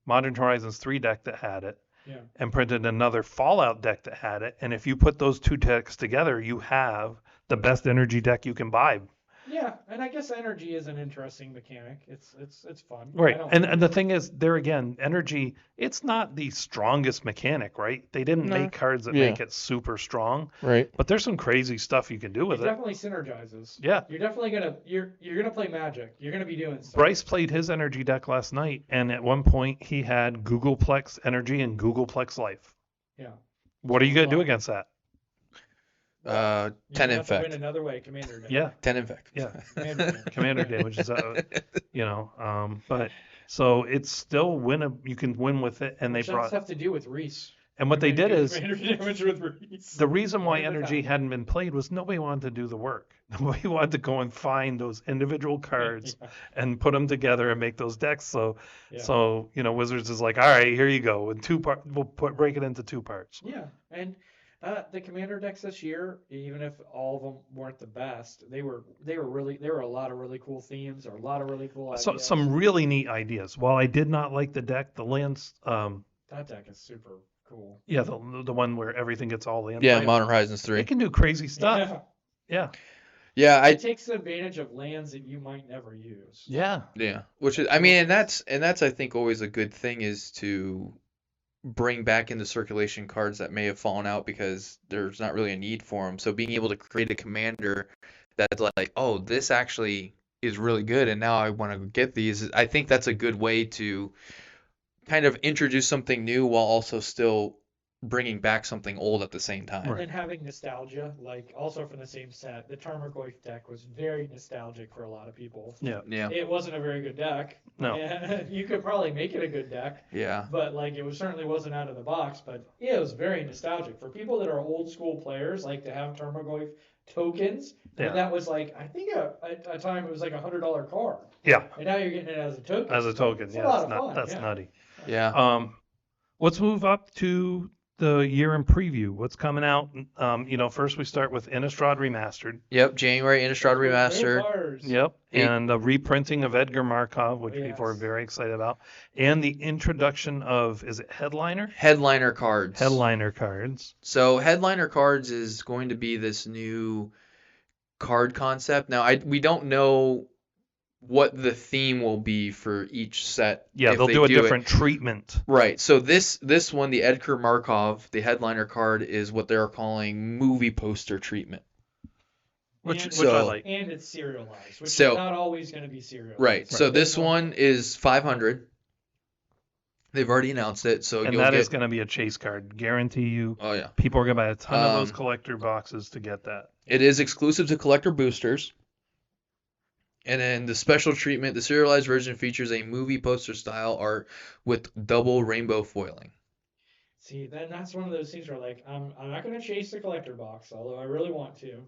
Modern Horizons 3 deck that had it yeah. and printed another Fallout deck that had it. And if you put those two decks together, you have the best energy deck you can buy. Yeah, and I guess energy is an interesting mechanic. It's fun. Right. I don't- And the thing is, there again, energy, it's not the strongest mechanic, right? They didn't No. make cards that Yeah. make it super strong, Right. but there's some crazy stuff you can do it with it. definitely synergizes. Yeah. You're definitely you're gonna play Magic. You're gonna be doing stuff. Bryce played his energy deck last night, and at one point he had Googleplex Energy and Googleplex Life. Yeah. What are you going to do Wow. against that? 10 You're gonna have to infect. win another way, Commander. Day. Yeah. 10 infect. Yeah. Commander Day. Commander damage is, but so it's still you can win with it, and they Which does brought, have to do with Reese. and what they did is, Commander damage with Reese. the reason why Why did energy that? hadn't been played was nobody wanted to do the work. Nobody wanted to go and find those individual cards Yeah. and put them together and make those decks. So, Yeah. Wizards is like, all right, here you go. In we'll break it into 2 parts. Yeah, and the Commander decks this year, even if all of them weren't the best, there were a lot of really cool themes or a lot of really cool ideas. So some really neat ideas. While I did not like the deck, the lands, That deck is super cool. yeah, the one where everything gets all lands. Yeah, type, Modern Horizons 3. it can do crazy stuff. Yeah. Yeah. Yeah, It takes advantage of lands that you might never use. Yeah. Yeah, which is, I mean, and that's I think always a good thing is to bring back into circulation cards that may have fallen out because there's not really a need for them. So being able to create a commander that's like, oh, this actually is really good, and now I want to get these. I think that's a good way to kind of introduce something new while also still bringing back something old at the same And time. then having nostalgia, like also from the same set, the Tarmogoyf deck was very nostalgic for a lot of people. Yeah. Yeah. It wasn't a very good deck. No. And you could probably make it a good deck, Yeah. but like it was certainly wasn't out of the box. But yeah, it was very nostalgic for people that are old school players, like to have Tarmogoyf tokens. Yeah. And that was like I think at a time it was like $100 card, Yeah. and now you're getting it as a token. As a token. It's Yeah. a lot That's of not. fun, That's yeah. nutty. Yeah. Let's move up to the year in preview. What's coming out? First we start with Innistrad Remastered. Yep. January Innistrad Great Remastered. cards. Yep. Eight. And a reprinting of Edgar Markov, which people are Yes. very excited about. And the introduction of, is it Headliner? Headliner cards. Headliner cards. So Headliner cards is going to be this new card concept. Now we don't know what the theme will be for each set. Yeah, if they'll they do a it. different treatment. Right. So this one, the Edgar Markov, the Headliner card, is what they're calling movie poster treatment. Which And- I So- like. And it's serialized, which So- is not always going to be serialized. Right. So Right. this one is 500. They've already announced it, so And you'll that get. is going to be a chase card. Guarantee you. Oh yeah. People are going to buy a ton of those Um, collector boxes to get that. It is exclusive to collector boosters. And then the special treatment, the serialized version features a movie poster style art with double rainbow foiling. See, then that's one of those things where like I'm not going to chase the collector box, although I really want to.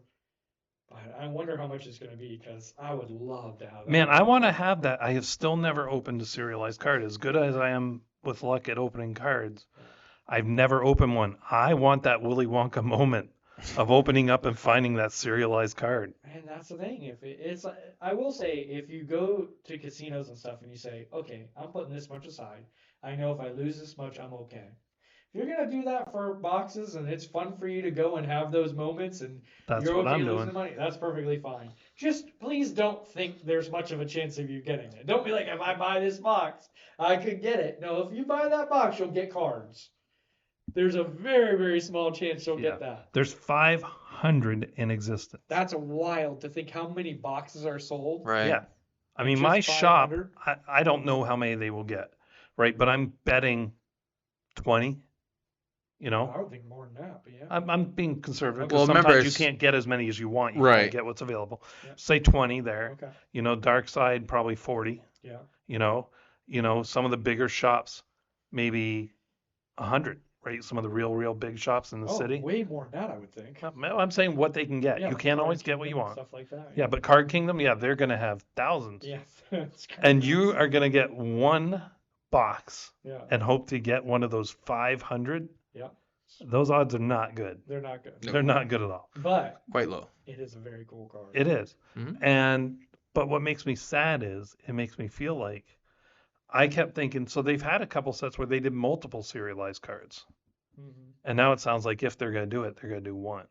But I wonder how much it's going to be because I would love to have that. Man, I want to have that. I have still never opened a serialized card. As good as I am with luck at opening cards, I've never opened one. I want that Willy Wonka moment of opening up and finding that serialized card. And that's the thing. It's, I will say, if you go to casinos and stuff and you say, okay, I'm putting this much aside. I know if I lose this much, I'm okay. If you're gonna do that for boxes and it's fun for you to go and have those moments and That's you're what okay I'm losing doing. money, that's perfectly fine. Just please don't think there's much of a chance of you getting it. Don't be like, if I buy this box, I could get it. No, if you buy that box, you'll get cards. There's a very, very small chance you'll Yeah. get that. There's 500 in existence. That's wild to think how many boxes are sold. Right. Yeah. I mean, Just my shop, 500? I don't know how many they will get, right? But I'm betting 20, I would think more than that, but yeah. I'm being conservative Well, because remember, sometimes you it's- can't get as many as you want. You Right. can't get what's available. Yeah. Say 20 there. Okay. Dark side probably 40. Yeah. Some of the bigger shops, maybe 100, right? Some of the real big shops in the Oh, city. way more than that, I would think. I'm saying what they can get. Yeah, You can't always Card get what you Kingdom, want. Stuff like that. Yeah, but Card Kingdom, they're going to have thousands. Yeah. It's And crazy. you are going to get one box Yeah. and hope to get one of those 500. Yeah. Those odds are not good. They're not good. No. They're not good at all. But Quite low. it is a very cool card. It is. Mhm. But what makes me sad is it makes me feel like I kept thinking, so they've had a couple sets where they did multiple serialized cards. Mhm. And now it sounds like if they're going to do it, they're going to do one.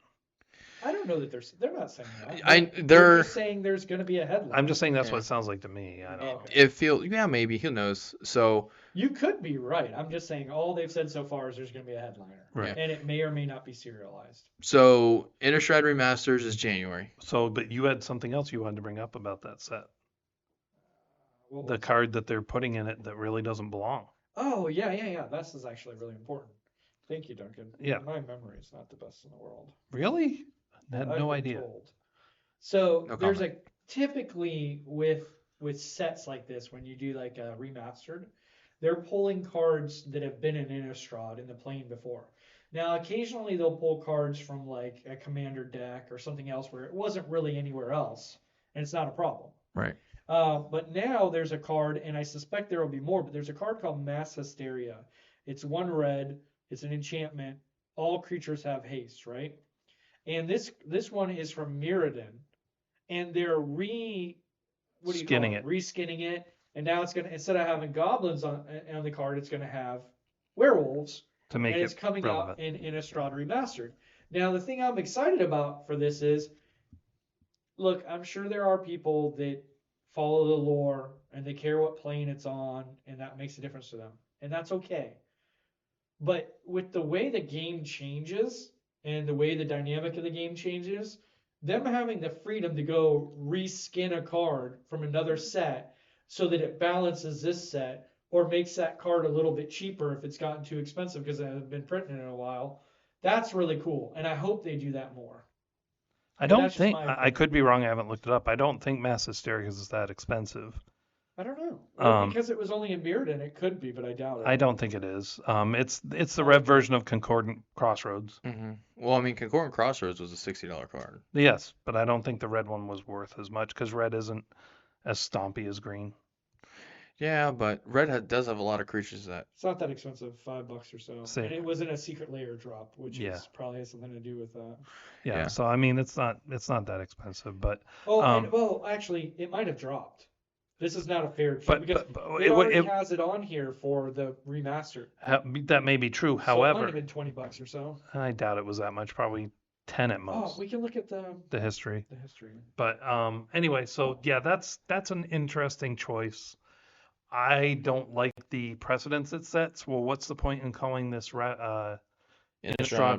I don't know that they're not saying that. They're- They're just saying there's going to be a headline. I'm just saying that's Yeah. what it sounds like to me. I don't know. Okay. It feels, yeah, maybe, who knows. So You could be right. I'm just saying all they've said so far is there's going to be a headliner. Right. And it may or may not be serialized. Innistrad Remasters is January. So, but you had something else you wanted to bring up about that set. What The was- card that they're putting in it that really doesn't belong. Oh, yeah. This is actually really important. Thank you, Duncan. Yeah. My memory is not the best in the world. Really? I had I've no been idea. told. So No there's typically with sets like this, when you do like a remastered, they're pulling cards that have been in Innistrad in the plane before. Now occasionally they'll pull cards from like a commander deck or something else where it wasn't really anywhere else, and it's not a problem. Right. But now there's a card, and I suspect there will be more, but there's a card called Mass Hysteria. It's 1 red, it's an enchantment. All creatures have haste, right? And this one is from Mirrodin, and they're Skinning it. reskinning it, and now it's gonna, instead of having goblins on the card, it's gonna have werewolves, To make and it it's coming relevant. out in Innistrad Remastered. Now the thing I'm excited about for this is, look, I'm sure there are people that follow the lore and they care what plane it's on, and that makes a difference to them, and that's okay. But with the way the game changes and the way the dynamic of the game changes, them having the freedom to go reskin a card from another set so that it balances this set or makes that card a little bit cheaper if it's gotten too expensive because it hasn't been printed in a while. That's really cool, and I hope they do that more. I But don't that's just think my I opinion. could be wrong. I haven't looked it up. I don't think Mass Hysteria is that expensive. I don't know. Well, Um, because it was only in Mirrodin, it could be, but I doubt it. I don't think it is. It's the Rev version of Concordant Crossroads. Well, I mean, Concordant Crossroads was a $60 card. Yes, but I don't think the red one was worth as much because red isn't as stompy as green. Yeah, but red does have a lot of creatures that. It's not that expensive, $5 or so. Same. And it was in a secret layer drop, which Yeah. is probably has something to do with that. Yeah. Yeah. So I mean, it's not that expensive, but Oh, Um, well, actually, it might have dropped. This is not a fair trade but, because but it already it has it on here for the remastered. that may be true. So it might However, have been $20 or so. I doubt it was that much. Probably 10 at Oh, most. we can look at the history. history. But anyway, so yeah, that's an interesting choice. I don't like the precedence it sets. Well, what's the point in calling this Innistrad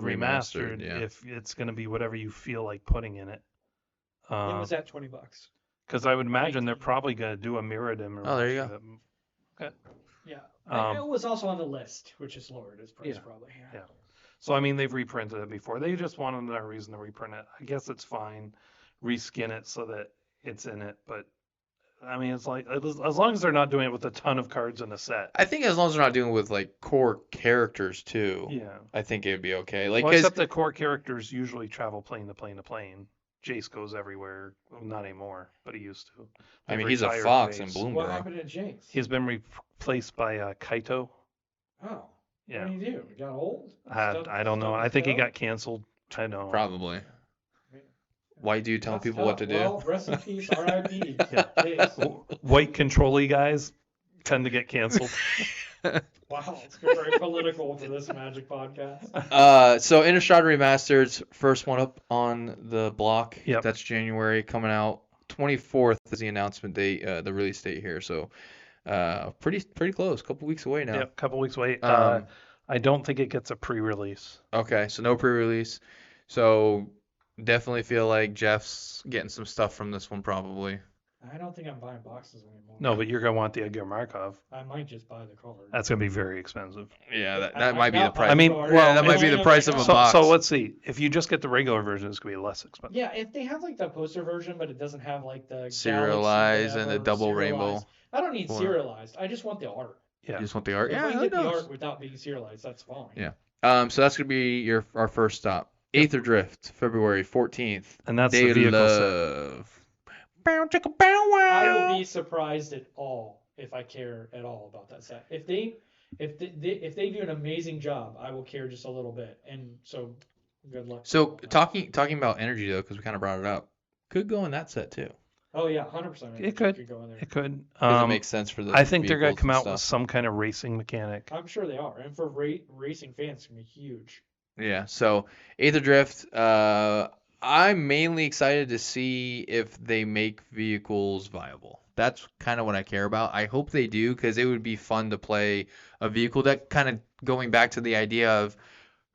remastered yeah. if it's going to be whatever you feel like putting in it? It was at $20. Because I would imagine they're probably going to do a Mirrodin. Oh, there you go. Yeah. Um, it was also on the list, which is lowered its price Yeah. probably. Yeah. So I mean, they've reprinted it before. They just wanted another reason to reprint it. I guess it's fine. Reskin it so that it's in it, but I mean, it's like as long as they're not doing it with a ton of cards in a set. I think as long as they're not doing it with like core characters too, Yeah. I think it'd be okay. Like, Well, 'cause- except the core characters usually travel plane to plane to plane. Jace goes everywhere. Well, not anymore, but he used to. I They've mean, he's a retired fox in Jace. Bloomberg. What happened to James? He's been replaced by Kaito. Oh. Yeah. What did he do? He got old? I don't know. I think he got canceled. I know. Probably. Why do you tell That's people what tough. to do? Well, rest in peace, R.I.P. Yeah. James. White control-y guys tend to get canceled. Wow, it's very political for this Magic podcast. So Innistrad Remastered's first one up on the block. Yep. That's January coming out. 24th is the announcement date, the release date here. So pretty close. A couple weeks away now. Yep, couple weeks wait. Um, I don't think it gets a pre-release. Okay, so no pre-release. So definitely feel like Jeff's getting some stuff from this one probably. I don't think I'm buying boxes anymore. No, but you're gonna want the Edgar Markov. I might just buy the card. That's gonna be very expensive. Yeah, that I might be the got price. I mean, card. well, that might be the price of a So, box. so let's see. If you just get the regular version, it's gonna be less expensive. Yeah, if they have like the poster version, but it doesn't have like the Serialized galaxy, and the whatever, double serialized. rainbow. I don't need Or- serialized. I just want the art. Yeah. You just want the art? If Yeah, I can who get the knows? art without being serialized, that's fine. Yeah. So that's gonna be our first stop. Aether Drift, February 14th. And that's Day the vehicle set. Love. Bow, chicka, bow, wow. I will be surprised at all if I care at all about that set. If they do an amazing job, I will care just a little bit. And so, good luck. So talking about energy though, because we kind of brought it up, could go in that set too. Oh yeah, 100%. It could. go in there. It could. Because it makes sense for the. I think they're gonna vehicles come and out with stuff. some kind of racing mechanic. I'm sure they are, and for racing fans, it's gonna be huge. Yeah. So Aether Drift. I'm mainly excited to see if they make vehicles viable. That's kind of what I care about. I hope they do because it would be fun to play a vehicle that kind of going back to the idea of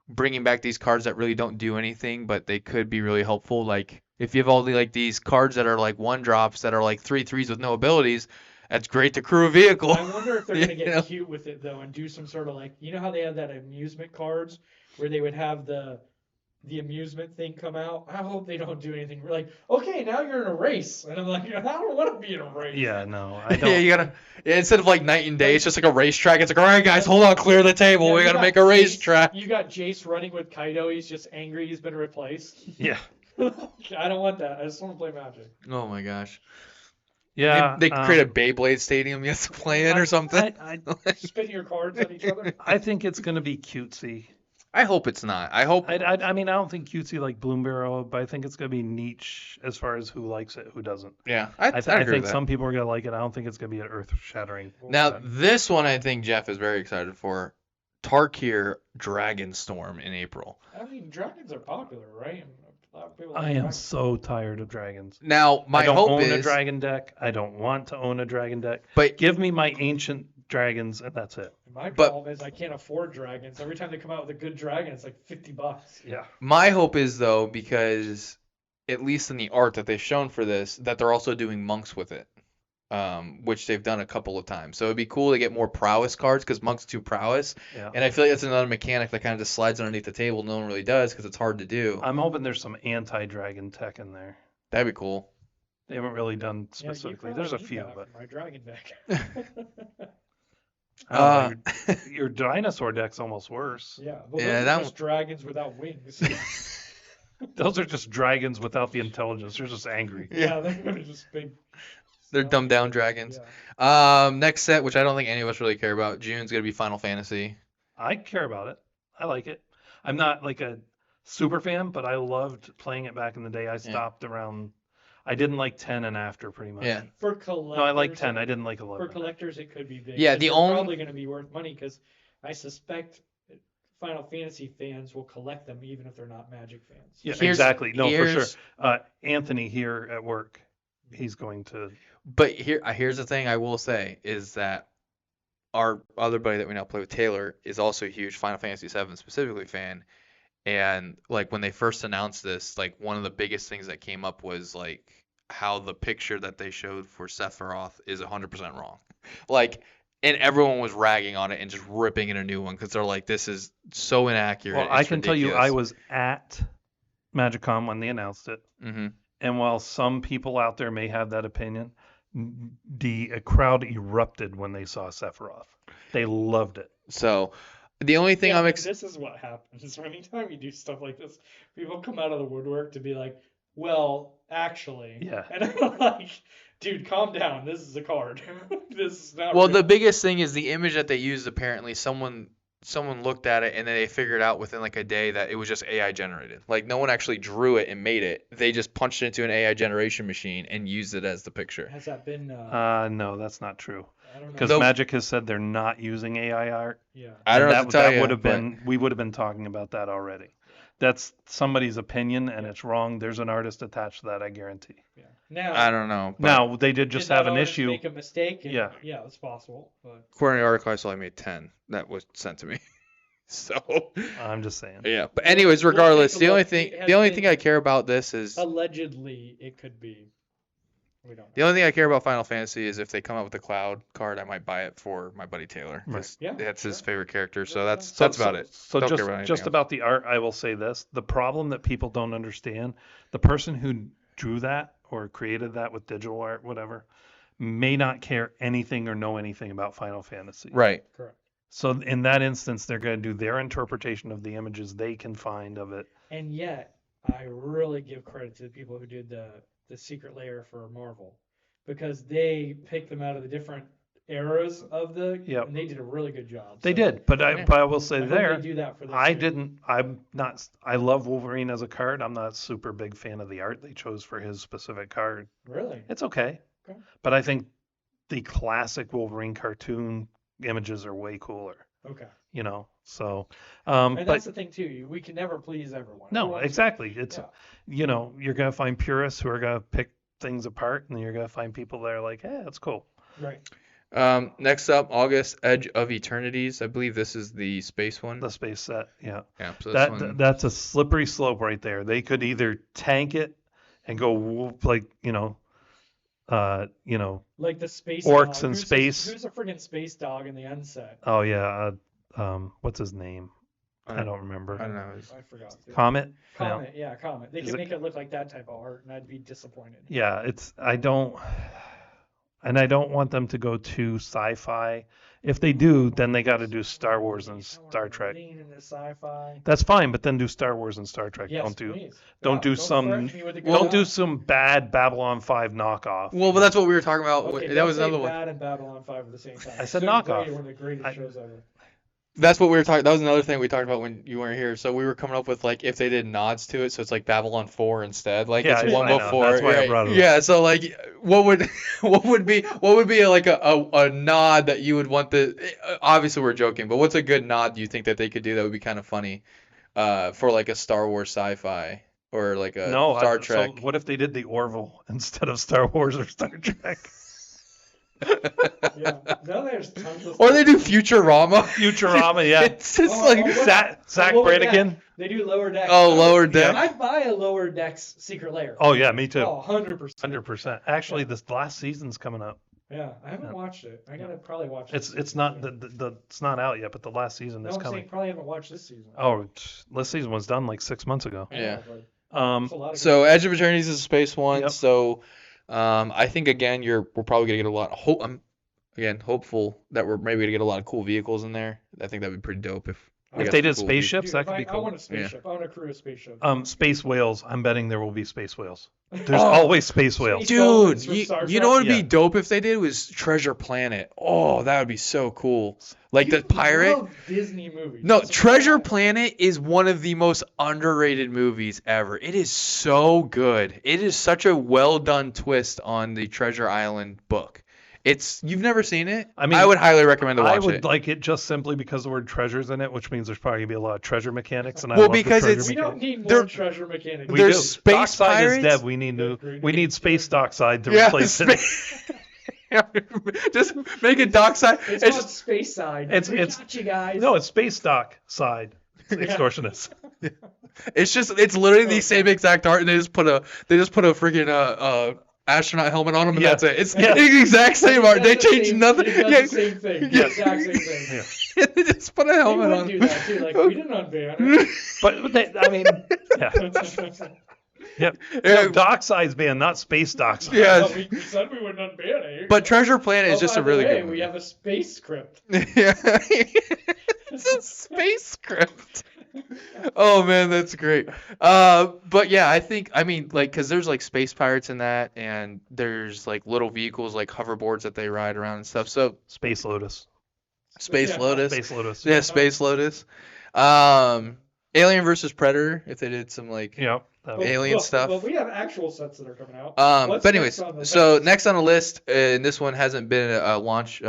bringing back these cards that really don't do anything, but they could be really helpful. Like if you have all the like these cards that are like one drops that are like 3/3s with no abilities, that's great to crew a vehicle. I wonder if they're gonna You get know? cute with it though, and do some sort of like, you know how they have that amusement cards where they would have the amusement thing come out. I hope they don't do anything like, okay, now you're in a race, and I'm like, I don't want to be in a race. Yeah, no, I Yeah, don't. you gotta instead of like night and day, it's just like a racetrack. It's like, all right, guys, hold on, clear the table. Yeah, we you gotta got make a Jace- racetrack. You got Jace running with Kaido. He's just angry. He's been replaced. Yeah, I don't want that. I just want to play Magic. Oh my gosh. yeah. They create a Beyblade stadium you have to play in or something. Spin your cards at each other. I think it's gonna be cutesy. I hope it's not. I hope. I mean, I don't think cutesy like Bloom Barrow, but I think it's gonna be niche as far as who likes it, who doesn't. Yeah, I agree think with that. some people are gonna like it. I don't think it's gonna be an earth-shattering. Now this one I think Jeff is very excited for. Tarkir Dragonstorm in April. I mean, dragons are popular, right? And a lot of people I like am dragons. so tired of dragons. Now my I don't hope own a is, dragon deck. I don't want to own a dragon deck. but Give me my ancient dragons, and that's it. My but- problem is I can't afford dragons. Every time they come out with a good dragon, it's like $50. Yeah. my hope is though because at least in the art that they've shown for this that they're also doing monks with it. which they've done a couple of times. So it'd be cool to get more prowess cards because monks do prowess, Yeah. and I feel like that's another mechanic that kind of just slides underneath the table. No one really does because it's hard to do. I'm hoping there's some anti-dragon tech in there. That'd be cool. They haven't really done Yeah, you specifically. probably There's a need few, that but for my dragon deck. I don't know, your dinosaur deck's almost worse. Yeah, well, Yeah, those that are just dragons without wings. Those are just dragons without the intelligence. They're just angry. Yeah, they're just big. They're stuff. dumbed down dragons. Yeah. Next set, which I don't think any of us really care about. June's gonna be Final Fantasy. I care about it. I like it. I'm not like a super fan, but I loved playing it back in the day. I stopped around. I didn't like 10 and after pretty much. Yeah. For collectors. No, I like 10. I didn't like For 11. collectors, it could be big. Yeah, 'cause the they're only- probably going to be worth money because I suspect Final Fantasy fans will collect them even if they're not Magic fans. Yeah, Here's- exactly. No, for sure. here's- Anthony here at work, he's going to. But here's the thing I will say is that our other buddy that we now play with, Taylor, is also a huge Final Fantasy VII specifically fan. And like when they first announced this, like one of the biggest things that came up was like how the picture that they showed for Sephiroth is 100% wrong. Like, and everyone was ragging on it and just ripping in a new one because they're like, this is so inaccurate. Well, I it's can tell you, I ridiculous. was at MagicCon when they announced it. Mm-hmm. And while some people out there may have that opinion, the crowd erupted when they saw Sephiroth. They loved it. So the only thing Yeah, I'm but this is what happens. Anytime you do stuff like this, people come out of the woodwork to be like, well, actually. Yeah. And I'm like, dude, calm down. This is a card. This is not Well, real. the biggest thing is the image that they used. Apparently, someone looked at it and then they figured out within like a day that it was just AI generated. Like no one actually drew it and made it. They just punched it into an AI generation machine and used it as the picture. Has that been, No, that's not true. I don't know. Because Magic has said they're not using AI art. Yeah. I don't And know what to tell that you. would have but- been we would have been talking about that already. That's somebody's opinion and it's wrong. There's an artist attached to that, I guarantee. Yeah. Now, I don't know. But Now they did just did have that an artist issue. make a mistake? And, Yeah. Yeah, it's possible. But according to the article, I saw I made 10. That was sent to me. So I'm just saying. yeah. But anyways, We'll take regardless, a the only look. thing It has the only been- thing I care about this is allegedly, it could be. We don't know. the only thing I care about Final Fantasy is if they come out with a cloud card, I might buy it for my buddy Taylor. 'Cause Yeah, that's his sure. favorite character. So Yeah, that's yeah. about it. So Don't just care about anything just else. about the art, I will say this: the problem that people don't understand, the person who drew that or created that with digital art, whatever, may not care anything or know anything about Final Fantasy. Right. Correct. So in that instance, they're going to do their interpretation of the images they can find of it. And yet, I really give credit to the people who did the secret layer for Marvel, because they picked them out of the different eras of the. Yep. And they did a really good job. They So did, but Yeah. I will I say hope there, they do that for this I year. didn't. I'm not. I love Wolverine as a card. I'm not a super big fan of the art they chose for his specific card. Really? It's okay, Okay. but I think the classic Wolverine cartoon images are way cooler. Okay. You know, so And but that's the thing too. We can never please everyone. no, Everyone's- exactly. It's Yeah. you know, you're gonna find purists who are gonna pick things apart, and you're gonna find people that are like, "Yeah, that's cool." Right. Next up, August, Edge of Eternities. I believe this is the space one. The space set, yeah. Yeah. So this one, That's a slippery slope right there. They could either tank it and go whoop, like Like the space Orcs dog. in space. Who's a friggin' space dog in the unset? oh yeah, what's his name? I I don't- don't remember. I don't know. I forgot. Comet. No. Comet, yeah, Comet. They Is could it- make it look like that type of art, and I'd be disappointed. Yeah, I don't want them to go too sci-fi. If they do, then they got to do Star Wars and Star Trek. Lean into sci-fi. That's fine, but then do Star Wars and Star Trek. Yes, don't do please. don't Yeah, do some- threaten me with a don't good do job. some bad Babylon 5 knockoff. Well, but that's what we were talking about. Okay, that don't was say another one. Bad and Babylon 5 at the same time. I said Super knockoff. Great, one of the greatest I- shows ever. That's what we were talking. That was another thing we talked about when you weren't here. So we were coming up with like if they did nods to it, so it's like Babylon 4 instead. Like Yeah, it's I one know. before. That's why I right? brought it up. Yeah. So like, what would be like a nod that you would want obviously we're joking, but what's a good nod do you think that they could do that would be kind of funny, for like a Star Wars sci-fi or like a No, Star Trek? So what if they did the Orville instead of Star Wars or Star Trek? Yeah. No, there's tons of Or they do stuff. Futurama. Futurama, yeah. It's just Oh, like oh, what- Zach Lower Brannigan. Deck. They do Lower Decks. oh, Lower Deck. I'd buy a Lower Decks secret layer. Oh yeah, me too. Oh, 100%. 100%. Actually, this last season's coming up. Yeah, I haven't Yeah. watched it. I gotta probably watch It's this it's season not soon. it's not out yet, but the last season No, is I'm saying coming. probably haven't watched this season. Oh, last season was done like 6 months ago. I Yeah. know, but there's a lot of So good Edge of Eternities is a space one. Yep. So I think again we're probably gonna get a lot. I'm again hopeful that we're maybe gonna get a lot of cool vehicles in there. I think that'd be pretty dope if we If got they some did cool vehicles. spaceships, Dude, that if could be I cool. want a spaceship. I want a crew of spaceship. Space whales. I'm betting there will be space whales. There's Oh, always space whales. Space Dude, dolphins from you, Star you know what would Trek? be Yeah. dope if they did was Treasure Planet. Oh, that would be so cool. Like You the pirate. love Disney movies. No, That's Treasure why. Planet is one of the most underrated movies ever. It is so good. It is such a well done twist on the Treasure Island book. You've never seen it? I mean, I would highly recommend to I watch would it. like it just simply because the word treasure's in it, which means there's probably gonna be a lot of treasure mechanics, and I Well, love the because treasure it's- We mechanics. don't need more They're- treasure mechanics. We There's do. space Dockside is pirates. dead. We need new. We need space dockside to Yeah, replace it. just make it dockside. It's It's called Space Side. It's- We it's- got you guys. No, it's space dock side. Extortionist. it's literally the same exact art, and they just put a freaking astronaut helmet on him, and Yeah. that's it. It's Yeah. the exact same art. They It does the changed same- nothing. It does Yeah. the same thing. Yeah. The exact same thing. Yeah. They just put a They helmet would on do him. that too. Like we didn't unban it. But I mean, yeah. Yep. Yeah. No, dockside's banned, not space dockside. Yeah. Well, we said we wouldn't unban it. But Treasure Planet is Oh, just by a the really way, good movie. We have a space script. Yeah. It's a space script. Oh man, that's great. But yeah, I mean, like, cause there's like space pirates in that, and there's like little vehicles like hoverboards that they ride around and stuff. So Space Lotus. Space Yeah. Lotus. Space Lotus. Yeah, Space Lotus. Alien versus Predator. If they did some like. Yeah. Alien stuff. But we have actual sets that are coming out. What's But anyways, next on the so list? next on the list, and this one hasn't been a launch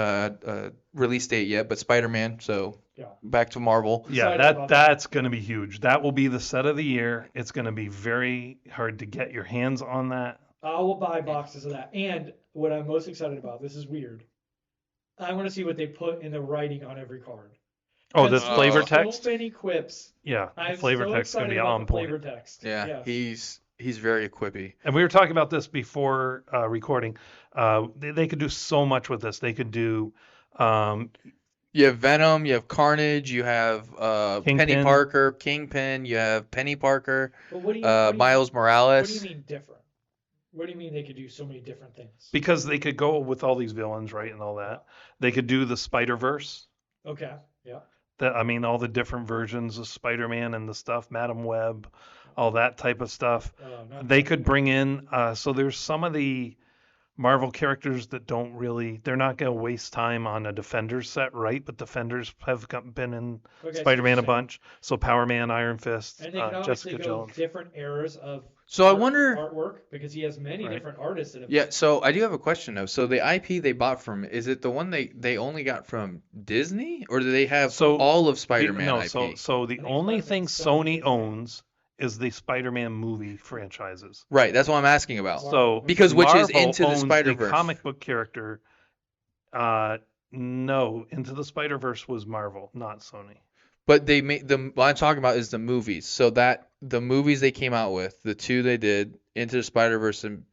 release date yet, but Spider-Man. So Yeah. back to Marvel. Yeah, Excited about that. that's going to be huge. That will be the set of the year. It's going to be very hard to get your hands on that. I will buy boxes of that. And what I'm most excited about, this is weird. I want to see what they put in the writing on every card. Oh, Because this Oh. flavor so text? many quips. Yeah, the I'm flavor so text is going to excited be about on the point. flavor text. Yeah, Yes. he's very equippy. And we were talking about this before recording. They could do so much with this. They could do You have Venom, you have Carnage, you have Penny Kingpin. Parker, Kingpin, you have Penny Parker, But what do you, Miles what do Morales. you mean different? What do you mean they could do so many different things? because they could go with all these villains, right, and all that. They could do the Spider-Verse. Okay. Yeah. That I mean, all the different versions of Spider-Man and the stuff, Madam Web, all that type of stuff. They could bring in. So there's some of the Marvel characters that don't really. They're not going to waste time on a Defenders set, right? But Defenders have been in Okay, so Spider-Man a you're saying- bunch. So Power Man, Iron Fist, And they can obviously Jessica go Jones. different eras of So I wonder. artwork because he has many Right. different artists that have. Yeah, so I do have a question though. So the IP they bought from, is it the one they only got from Disney, or do they have So all of Spider-Man no, IP? so the think only thing Spider-Man's Sony owns is the Spider-Man movie franchises. Right, that's what I'm asking about. So Because which is Marvel Into the owns Spider-Verse. comic book character. No, Into the Spider-Verse was Marvel, not Sony. But they made what I'm talking about is the movies. So that the movies they came out with, the two they did, Into the Spider-Verse and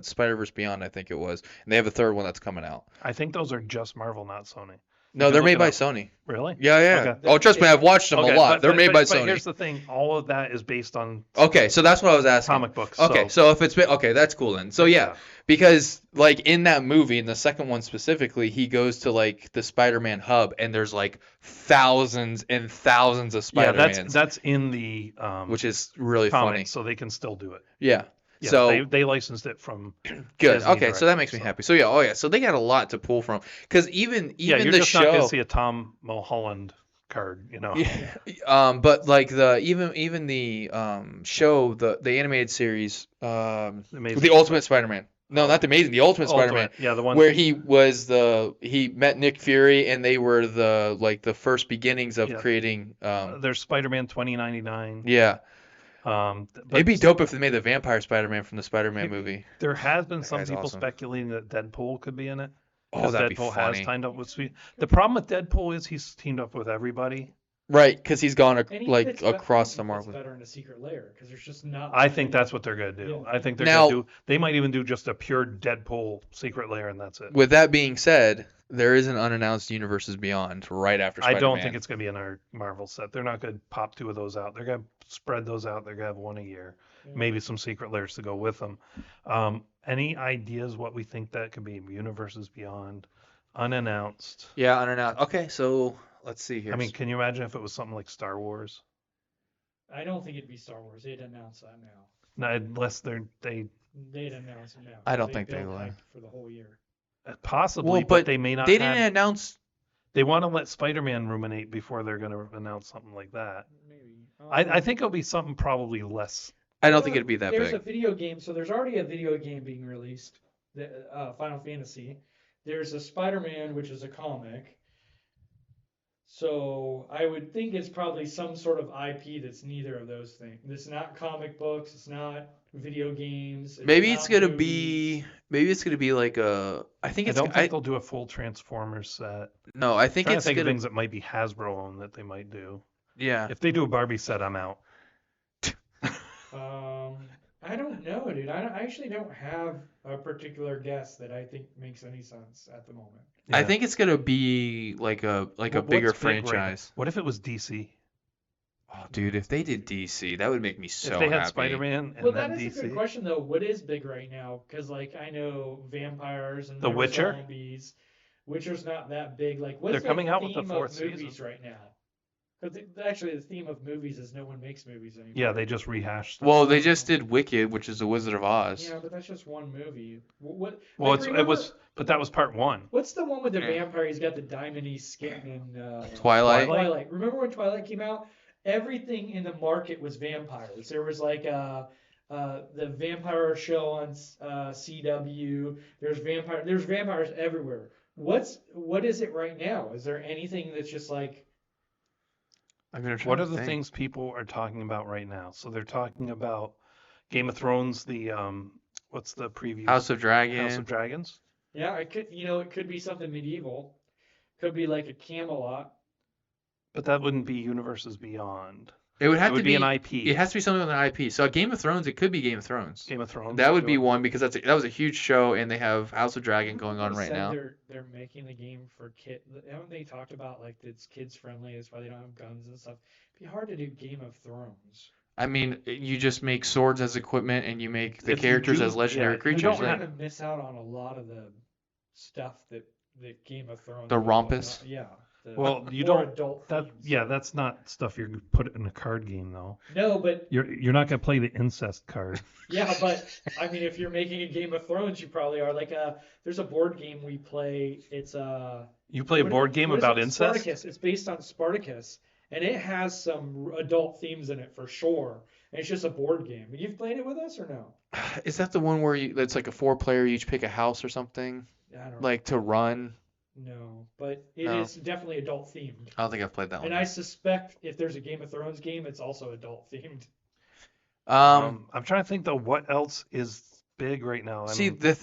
Spider-Verse Beyond, I think it was, and they have a third one that's coming out. I think those are just Marvel, not Sony. No, can they're look made it by up. Sony. Really? Yeah, yeah. Okay. Oh, trust me, I've watched them Okay, a lot. but- They're but- made but- by but Sony. here's the thing: all of that is based on Okay, so that's what I was asking. comic books. Okay, so if it's okay, that's cool then. So yeah, because like in that movie, in the second one specifically, he goes to like the Spider-Man hub, and there's like thousands and thousands of yeah, Spider-Mans, that's in the which is really comics, funny. so they can still do it. Yeah. Yeah, So they licensed it from good. Disney Okay, so that direct, makes me so. happy. So yeah, oh yeah, so they got a lot to pull from. Because even yeah. You're the just not gonna show, see a Tom Mulholland card, you know. but like the even the show, the animated series, Amazing. the Ultimate Spider-Man. No, not the Amazing, the Ultimate Spider-Man. Ultimate, yeah, the one Where he met Nick Fury, and they were the first beginnings of Yeah. creating there's Spider-Man 2099. yeah. But It'd be dope if they made the Vampire Spider-Man from the Spider-Man movie. There has been some guy's people awesome. speculating that Deadpool could be in it. Oh, 'Cause that'd be Deadpool funny. has teamed up with Sweet. The problem with Deadpool is he's teamed up with everybody. Right, because he's gone And even like it's across the it's Marvel. better in a secret lair because there's just not I that think many. that's what they're gonna do. Yeah. I think they're Now- gonna do. They might even do just a pure Deadpool secret lair, and that's it. With that being said, there is an unannounced Universes Beyond right after I Spider-Man. don't think it's gonna be in our Marvel set. They're not gonna pop 2 of those out. They're gonna spread those out. They're gonna have 1 a year. Yeah. Maybe some secret lairs to go with them. Any ideas what we think that could be? Universes Beyond, unannounced. Yeah, unannounced. Okay, so let's see here. I mean, can you imagine if it was something like Star Wars? I don't think it'd be Star Wars. They'd announce that now. No, unless they They'd announce it now. I don't 'cause think they built will. hype for the whole year. possibly, Well, but but they may not. they didn't have- announce. They want to let Spider-Man ruminate before they're going to announce something like that. Maybe. I think it'll be something probably less. I don't think it'd be that There's big. a video game, so there's already a video game being released, the Final Fantasy. There's a Spider-Man, which is a comic. So I would think it's probably some sort of IP that's neither of those things. It's not comic books. It's not video games. Maybe not it's gonna movies. be. Maybe it's gonna be like a. I think I it's. don't think they'll do a full Transformers set. No, I think Trying it's to think gonna. of things that might be Hasbro owned that they might do. Yeah. If they do a Barbie set, I'm out. I don't know, dude. I actually don't have a particular guess that I think makes any sense at the moment. I Yeah. think it's gonna be like a What's bigger big right now? franchise. What if it was DC? Oh, dude, if they did DC, that would make me so if they had happy. Spider-Man and Well, then that is a DC. good question though. What is big right now? Because like I know vampires and The there's Witcher? zombies. Witcher's not that big. Like what's They're coming the out with the theme fourth of movies season. right now? Because actually the theme of movies is no one makes movies anymore. Yeah, they just rehashed. Stuff. Well, they just did Wicked, which is The Wizard of Oz. Yeah, but that's just one movie. What? Well, like, it remember- was, but that was part 1. What's the one with the Yeah. vampire? He's got the diamondy skin and Twilight. Twilight. Remember when Twilight came out? Everything in the market was vampires. There was like the vampire show on CW. There's vampires everywhere. What is it right now? Is there anything that's just like I'm gonna try What to are the think. things people are talking about right now? So they're talking about Game of Thrones. The what's the preview? House of Dragon. House of Dragons. yeah, it could be something medieval. Could be like a Camelot. But that wouldn't be Universes Beyond. It would have It would to be an IP. It has to be something with an IP. So Game of Thrones, it could be Game of Thrones. Game of Thrones. That would be sure. one because that was a huge show, and they have House of Dragon going on They right said now. They're making the game for kids. Haven't they talked about like it's kids friendly? That's why they don't have guns and stuff. It'd be hard to do Game of Thrones. I mean, you just make swords as equipment, and you make the If you characters do- as legendary yeah, you creatures. don't You're Like, gonna miss out on a lot of the stuff that Game of Thrones. The was rompus? about. Yeah. the Well, you more don't. Adult That themes. yeah, that's not stuff you're gonna put in a card game though. No, but You're not gonna play the incest card. yeah, but I mean, if you're making a Game of Thrones, you probably are. Like, there's a board game we play. It's You play a what- board game what is about it? incest. Spartacus. It's based on Spartacus, and it has some adult themes in it for sure. And it's just a board game. You've played it with us or no? is that the one where it's like a 4-player, you each pick a house or something, I don't know. like to run? No, but it is No. definitely adult themed. I don't think I've played that And one. I suspect if there's a Game of Thrones game, it's also adult themed. I'm trying to think though, what else is big right now? I See, mean, the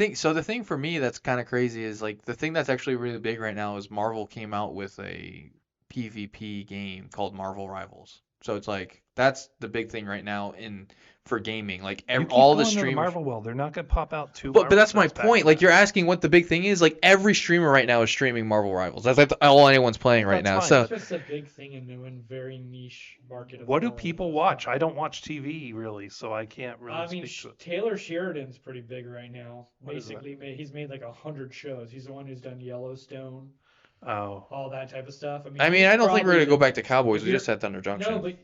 thing for me that's kind of crazy is like the thing that's actually really big right now is Marvel came out with a PvP game called Marvel Rivals. So it's like that's the big thing right now for gaming. Like you keep all the going to streamers. Marvel well, they're not gonna pop out two. But Marvel that's my sets back point. to Like back. you're asking what the big thing is. Like every streamer right now is streaming Marvel Rivals. That's like all anyone's playing right now. That's So It's just a big thing in a very niche market. Of What the do world. people watch? I don't watch TV really, so I can't really I mean, speak to it. Taylor Sheridan's pretty big right now. What is that? Basically, he's made like 100 shows. He's the one who's done Yellowstone, Oh, all that type of stuff. I mean, he's I don't think we're probably gonna go back to Cowboys. We you're- just had Thunder Junction. No, but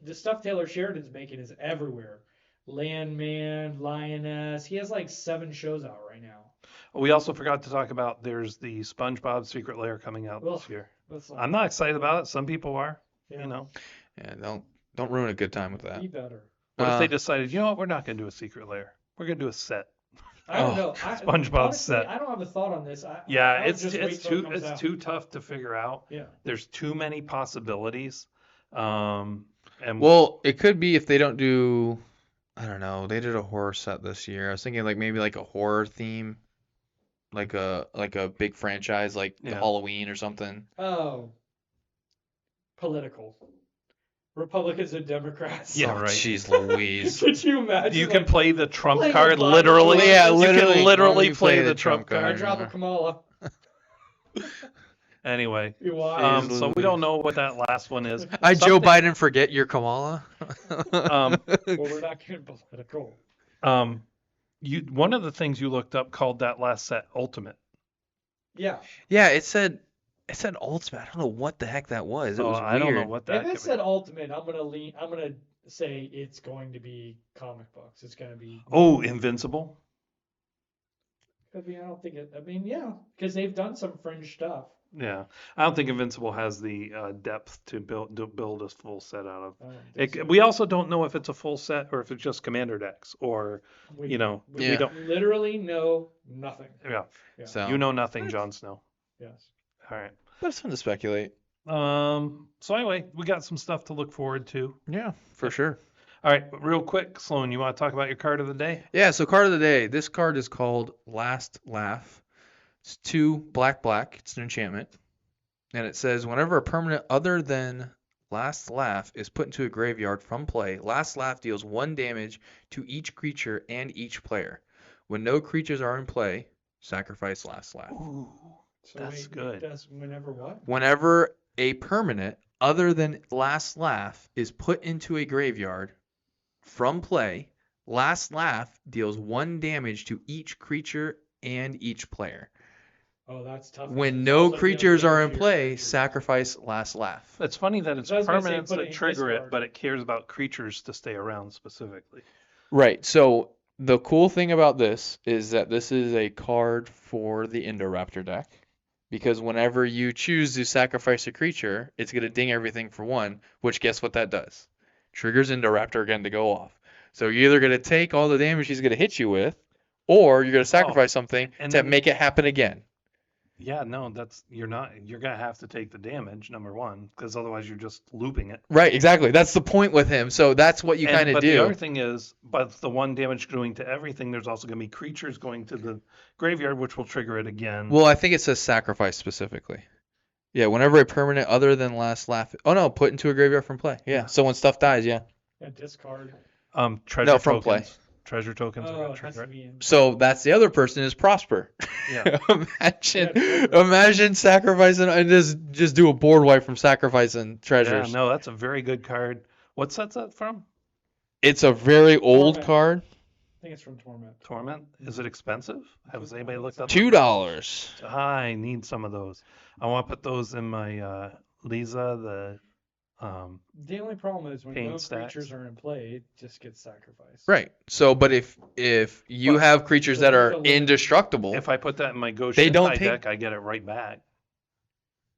the stuff Taylor Sheridan's making is everywhere. Landman, Lioness. He has like 7 shows out right now. we also forgot to talk about. There's the SpongeBob Secret Lair coming out Well, this year. That's I'm not excited about it. Some people are. Yeah. You know, Yeah, don't ruin a good time with that. Be better. what if Uh, they decided, you know what, we're not gonna do a Secret Lair. We're gonna do a set. I don't Oh, know. SpongeBob honestly, set. I don't have a thought on this. Yeah, I would it's just wait till it comes out. too tough to figure out. Yeah. There's too many possibilities. And Well, it could be if they don't do. I don't know. They did a horror set this year. I was thinking like maybe like a horror theme, like a big franchise like the Yeah. Halloween or something. Oh. political. Republicans and Democrats. Yeah, Oh, right. jeez Louise. Could you imagine? You can like, play the Trump playing card the blind literally. choice. Yeah, You literally. can literally You play the Trump I card. drop a Kamala. Anyway, You watch. Jeez so we Louise. don't know what that last one is. I Joe Something- Biden forget your Kamala. Um, Well, we're not getting political. One of the things you looked up called that last set ultimate. Yeah. Yeah, it said ultimate. I don't know what the heck that was. It was I don't know weird. what that If it could said be. ultimate, I'm gonna say it's going to be comic books. It's gonna be. Oh, Invincible. I mean, I don't think it. I mean, yeah, because they've done some fringe stuff. Yeah, I don't think Invincible has the depth to build a full set out of. I don't think so. We also don't know if it's a full set or if it's just commander decks or We- you know we Yeah. don't. literally know nothing. Yeah, Yeah. So you know nothing, Jon Snow. Yes. All right. but it's fun to speculate. So anyway, we got some stuff to look forward to. Yeah, for sure. All right, but real quick, Sloan, you want to talk about your card of the day? Yeah, so card of the day. This card is called Last Laugh. It's 2 black. It's an enchantment. And it says whenever a permanent other than Last Laugh is put into a graveyard from play, Last Laugh deals 1 damage to each creature and each player. When no creatures are in play, sacrifice Last Laugh. Ooh, So That's wait, good. Does whenever what? Whenever a permanent other than Last Laugh is put into a graveyard from play, Last Laugh deals 1 damage to each creature and each player. Oh, that's tough. When It's no also dealing creatures are in damage to your play, creatures. sacrifice Last Laugh. it's funny that it's So I was gonna say, permanents put it that in trigger it, discard. but it cares about creatures to stay around specifically. Right. So the cool thing about this is that this is a card for the Indoraptor deck. Because whenever you choose to sacrifice a creature, it's going to ding everything for 1, which guess what that does? Triggers Indoraptor again to go off. So you're either going to take all the damage he's going to hit you with, or you're going to sacrifice something and to then- make it happen again. Yeah, no, you're gonna have to take the damage, number one, because otherwise you're just looping it. Right, exactly. That's the point with him. So that's what you kind of But do. the other thing is, but the 1 damage doing to everything, there's also gonna be creatures going to the graveyard, which will trigger it again. Well, I think it says sacrifice specifically. Yeah, whenever a permanent other than Last Laugh. Oh no, put into a graveyard from play. Yeah, so when stuff dies, yeah. Yeah, discard. Treasure No, from tokens. play. Treasure tokens are Oh, gonna it has trigger to it. be in. So that's the other person is Prosper. Yeah. imagine, Yeah, imagine sacrificing and just do a board wipe from sacrificing Yeah, treasures. no, that's a very good card. What set's that from? It's a very old Torment. card. I think it's from Torment. Torment? Is it expensive? Has anybody looked up? $2. I need some of those. I want to put those in my Lisa, the The only problem is when Pain no stacks. creatures are in play, it just gets sacrificed. Right. So, but if you But- have creatures So that there's are a limit. indestructible, if I put that in my Go They don't Shintai take- deck, I get it right back.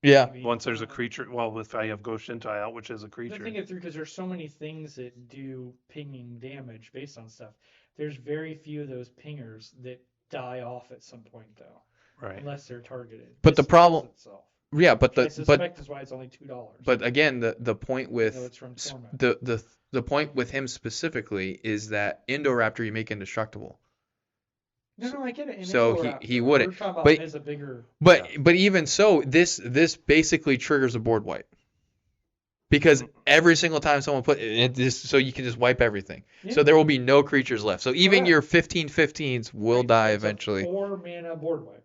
yeah, I mean, Once there's a creature, well, if I have Go Shintai out, which is a The creature. thing it through because there's so many things that do pinging damage based on stuff. There's very few of those pingers that die off at some point though, Right. unless they're targeted. But the This problem- kills itself. yeah, but I the suspect is why it's only $2. but again, the point with No, it's from Torment. the point with him specifically is that Indoraptor you make indestructible. No, I get it. in so Indoraptor, he but wouldn't. We're talking about But- as a bigger. But even so, this basically triggers a board wipe. Because every single time someone so you can just wipe everything. Yeah. So there will be no creatures left. So even Correct. your 15/15s will Right, die it's a eventually. 4-mana board wipe.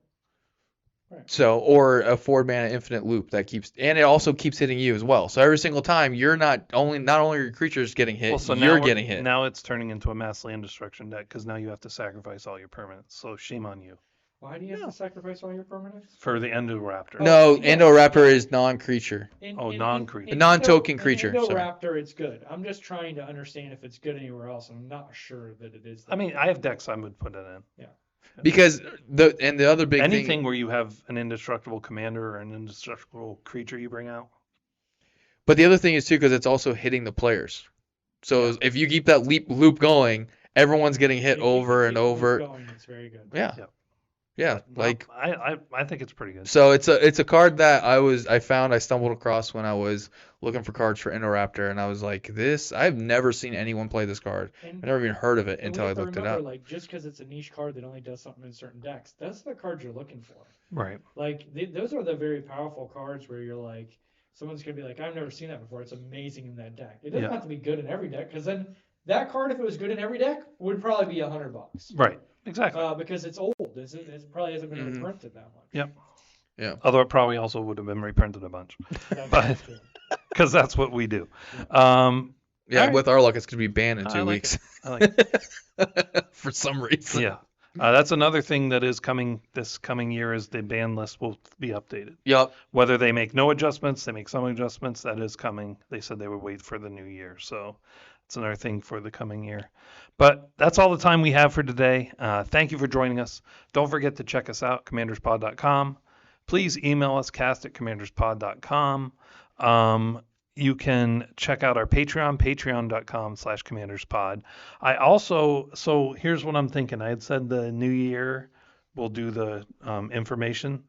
So or a 4-mana infinite loop that keeps and it also keeps hitting you as well. So every single time you're not only are your creatures getting hit, Well, so you're now getting hit. Now it's turning into a mass land destruction deck because now you have to sacrifice all your permanents. So shame on you Why do you have to sacrifice all your permanents? for the Endoraptor. No, yeah. Indoraptor is non-creature. Non-creature. Non-token creature, In sorry. Indoraptor, it's good. I'm just trying to understand if it's good anywhere else. I'm not sure that it is. I mean, I have decks I would put it in. Because the other big Anything thing where you have an indestructible commander or an indestructible creature you bring out. But the other thing is too, because it's also hitting the players. So if you keep that loop going, everyone's getting hit If you over keep and the loop over. Going, it's very good. Yeah. Yep. Yeah. Well, Like I think it's pretty good. so it's a card that I stumbled across when I was looking for cards for Indoraptor, and I was like, I've never seen anyone play this card. And I never even heard of it and we until I have to looked it remember, up. Like just because it's a niche card that only does something in certain decks, that's the card you're looking for. Right. Like those are the very powerful cards where you're like, someone's gonna be like, I've never seen that before. It's amazing in that deck. It doesn't Yeah. have to be good in every deck, because then that card, if it was good in every deck, would probably be $100. Right. Exactly. Because it's old. It probably hasn't been reprinted that much. Yep. Yeah. Although it probably also would have been reprinted a bunch, That's but true. because that's what we do. Yeah, Alright. with our luck, it's gonna be banned in I 2 like weeks I like it. for some reason. Yeah. That's another thing that is coming this coming year is the ban list will be updated. Yep. Whether they make no adjustments, they make some adjustments, that is coming. They said they would wait for the new year. So it's another thing for the coming year. But that's all the time we have for today. Thank you for joining us. Don't forget to check us out, commanderspod.com. Please email us, cast@commanderspod.com. You can check out our Patreon, patreon.com/commanderspod. So here's what I'm thinking. I had said the new year we'll do the information.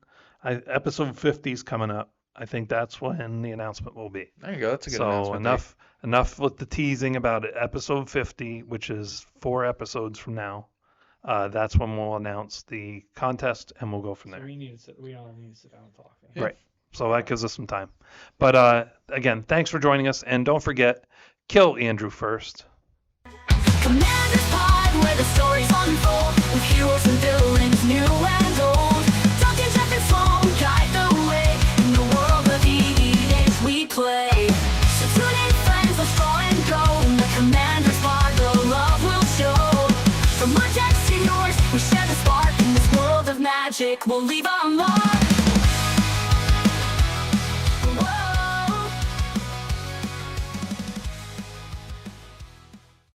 Episode 50 is coming up. I think that's when the announcement will be. There you go. That's a good So announcement. enough with the teasing about it. Episode 50, which is 4 episodes from now. That's when we'll announce the contest and we'll go from So there. we all need to sit down and talk. Yeah. Right. So that gives us some time. But again, thanks for joining us. And don't forget, kill Andrew first. Commander's Pod, where the stories unfold, with heroes and villains, new and old. Duncan, Jeff, and Sloan guide the way in the world of games we play. So tune in, friends, let's draw and go. In the Commander's Pod, the love will show. From our decks to yours, we share the spark in this world of magic. We'll leave a mark.